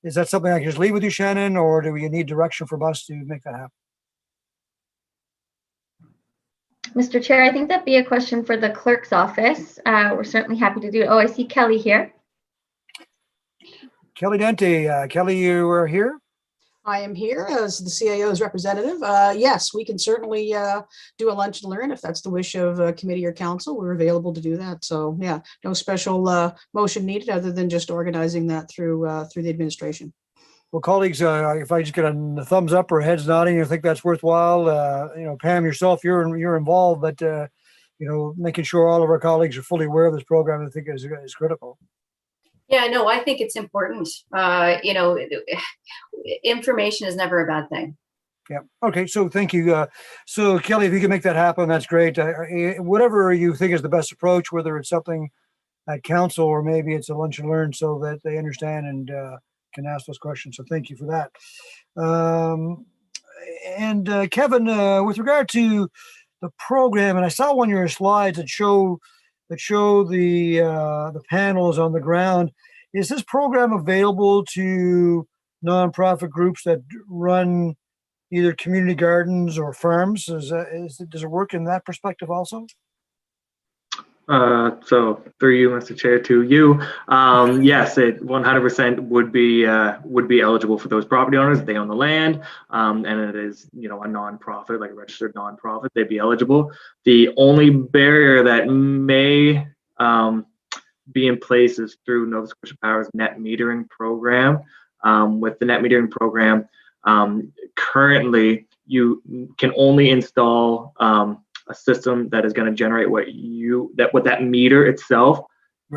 Is that something I can just leave with you, Shannon, or do we need direction from us to make that happen? Mr. Chair, I think that'd be a question for the clerk's office. We're certainly happy to do it. Oh, I see Kelly here. Kelly Dente. Kelly, you are here? I am here as the CIO's representative. Yes, we can certainly do a lunch and learn if that's the wish of committee or council. We're available to do that. So yeah, no special motion needed other than just organizing that through the administration. Well, colleagues, if I just get a thumbs up or heads nodding, I think that's worthwhile. You know, Pam, yourself, you're involved, but you know, making sure all of our colleagues are fully aware of this program, I think is critical. Yeah, no, I think it's important. You know, information is never a bad thing. Yeah. Okay. So thank you. So Kelly, if you can make that happen, that's great. Whatever you think is the best approach, whether it's something at council or maybe it's a lunch and learn, so that they understand and can ask those questions. So thank you for that. And Kevin, with regard to the program, and I saw one of your slides that show the panels on the ground. Is this program available to nonprofit groups that run either community gardens or farms? Does it work in that perspective also? So through you, Mr. Chair, to you, yes, it 100% would be eligible for those property owners if they own the land, and it is, a nonprofit, like a registered nonprofit, they'd be eligible. The only barrier that may be in place is through Nova Scotia Power's net metering program. With the net metering program, currently you can only install a system that is going to generate what that meter itself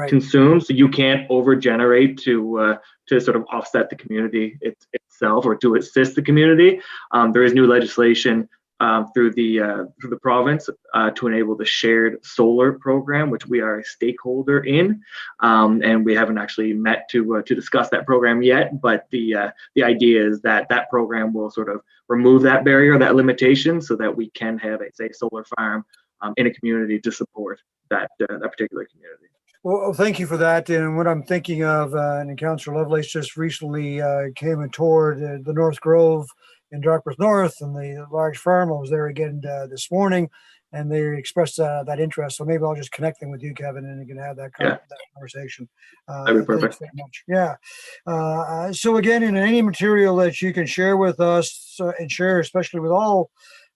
consumes. So you can't over generate to sort of offset the community itself or to assist the community. There is new legislation through the province to enable the shared solar program, which we are a stakeholder in, and we haven't actually met to discuss that program yet. But the idea is that program will sort of remove that barrier, that limitation, so that we can have a solar farm in a community to support that particular community. Well, thank you for that. And what I'm thinking of, and Councillor Lovelace just recently came and toured the North Grove in Dartmouth North, and the large farm. I was there again this morning, and they expressed that interest. So maybe I'll just connect them with you, Kevin, and you can have that conversation. That'd be perfect. Thanks very much. Yeah. So again, in any material that you can share with us and share, especially with all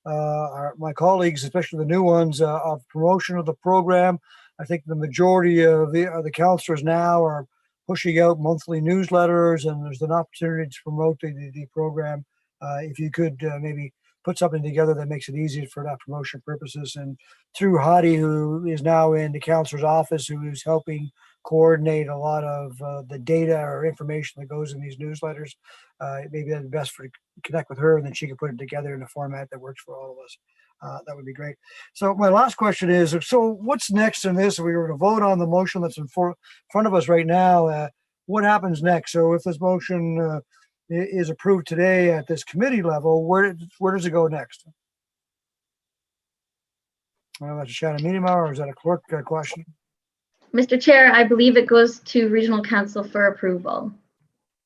my colleagues, especially the new ones, of promotion of the program. I think the majority of the councillors now are pushing out monthly newsletters, and there's an opportunity to promote the program. If you could maybe put something together that makes it easier for that promotion purposes. And through Hadi, who is now in the councillor's office, who is helping coordinate a lot of the data or information that goes in these newsletters, maybe that'd be best to connect with her, and then she can put it together in a format that works for all of us. That would be great. So my last question is, so what's next in this? We were going to vote on the motion that's in front of us right now. What happens next? So if this motion is approved today at this committee level, where does it go next? Well, that's a Shannon Mediamar, or is that a clerk question? Mr. Chair, I believe it goes to Regional Council for approval.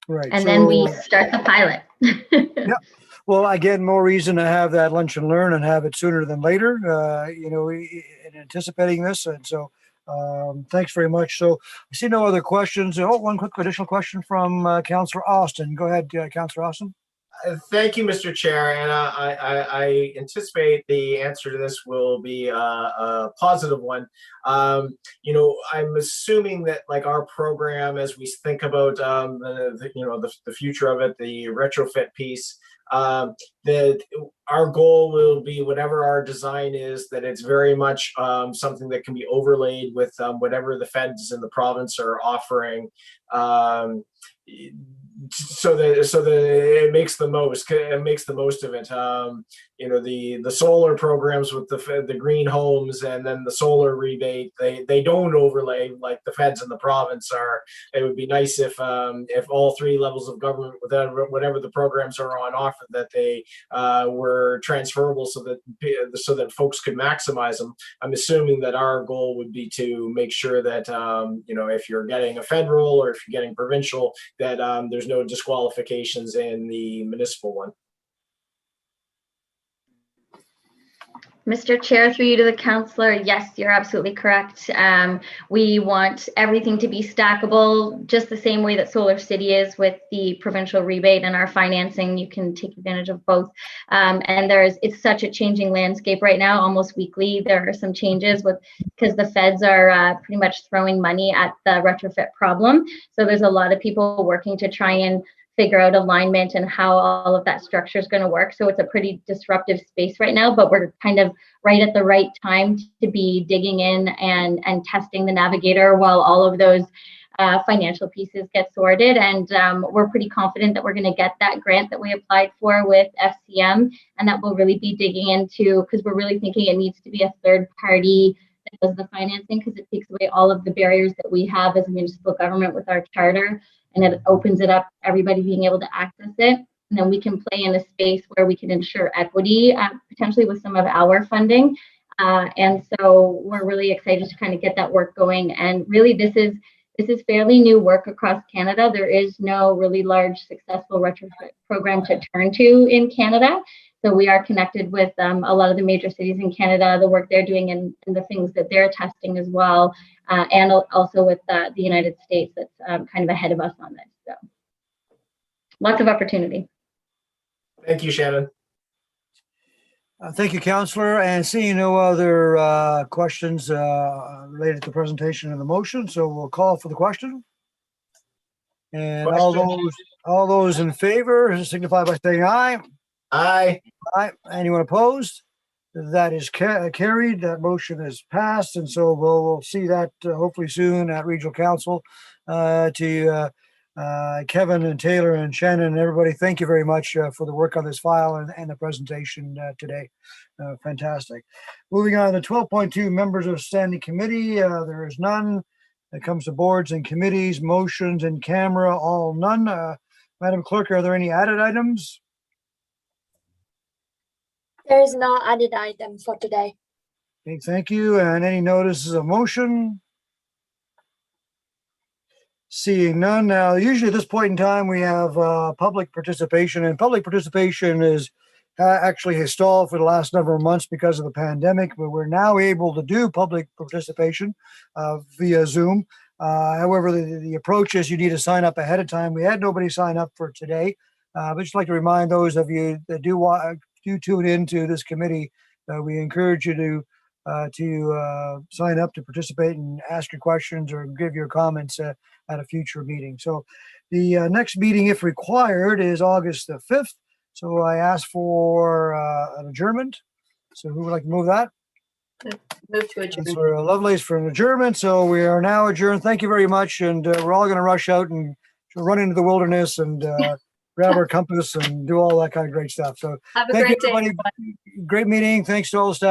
Right. And then we start the pilot. Yeah. Well, again, more reason to have that lunch and learn and have it sooner than later, in anticipating this. And so thanks very much. So I see no other questions. Oh, one quick additional question from Councillor Austin. Go ahead, Councillor Austin. Thank you, Mr. Chair, and I anticipate the answer to this will be a positive one. I'm assuming that, like, our program, as we think about the future of it, the retrofit piece, that our goal will be, whatever our design is, that it's very much something that can be overlaid with whatever the feds in the province are offering. So that it makes the most of it. The solar programs with the green homes and then the solar rebate, they don't overlay like the feds in the province are. It would be nice if all three levels of government, whatever the programs are on offer, that they were transferable so that folks could maximize them. I'm assuming that our goal would be to make sure that if you're getting a federal or if you're getting provincial, that there's no disqualifications in the municipal one. Mr. Chair, through you to the councillor, yes, you're absolutely correct. We want everything to be stackable, just the same way that Solar City is with the provincial rebate and our financing. You can take advantage of both. And it's such a changing landscape right now. Almost weekly, there are some changes because the feds are pretty much throwing money at the retrofit problem. So there's a lot of people working to try and figure out alignment and how all of that structure is going to work. So it's a pretty disruptive space right now, but we're kind of right at the right time to be digging in and testing the navigator while all of those financial pieces get sorted. And we're pretty confident that we're going to get that grant that we applied for with FCM, and that we'll really be digging into, because we're really thinking it needs to be a third party that does the financing, because it takes away all of the barriers that we have as a municipal government with our charter. And it opens it up, everybody being able to access it. And then we can play in a space where we can ensure equity, potentially with some of our funding. And so we're really excited to kind of get that work going. And really, this is This is fairly new work across Canada. There is no really large successful retrofit program to turn to in Canada. So we are connected with a lot of the major cities in Canada, the work they're doing and the things that they're testing as well, and also with the United States that's kind of ahead of us on this. So lots of opportunity. Thank you, Shannon. Thank you, Councillor. And seeing no other questions related to the presentation and the motion, so we'll call for the question. And all those in favor signify by saying aye. Aye. Aye. Anyone opposed? That is carried. That motion is passed, and so we'll see that hopefully soon at Regional Council. To Kevin and Taylor and Shannon and everybody, thank you very much for the work on this file and the presentation today. Fantastic. Moving on to 12.2 members of standing committee. There is none. It comes to boards and committees, motions in camera, all none. Madam Clerk, are there any added items? There is no added item for today. Okay, thank you. And any notices of motion? Seeing none. Now, usually at this point in time, we have public participation, and public participation is actually has stalled for the last number of months because of the pandemic, but we're now able to do public participation via Zoom. However, the approach is you need to sign up ahead of time. We had nobody sign up for today, but just like to remind those of you that do tune into this committee, we encourage you to sign up to participate and ask your questions or give your comments at a future meeting. So the next meeting, if required, is August the 5th. So I ask for an adjournment. So who would like to move that? Move to adjourn. For Lovelace for an adjournment. So we are now adjourned. Thank you very much. And we're all going to rush out and run into the wilderness and grab our compass and do all that kind of great stuff. So Have a thank you, great day. everybody. Great meeting. Thanks to all the staff.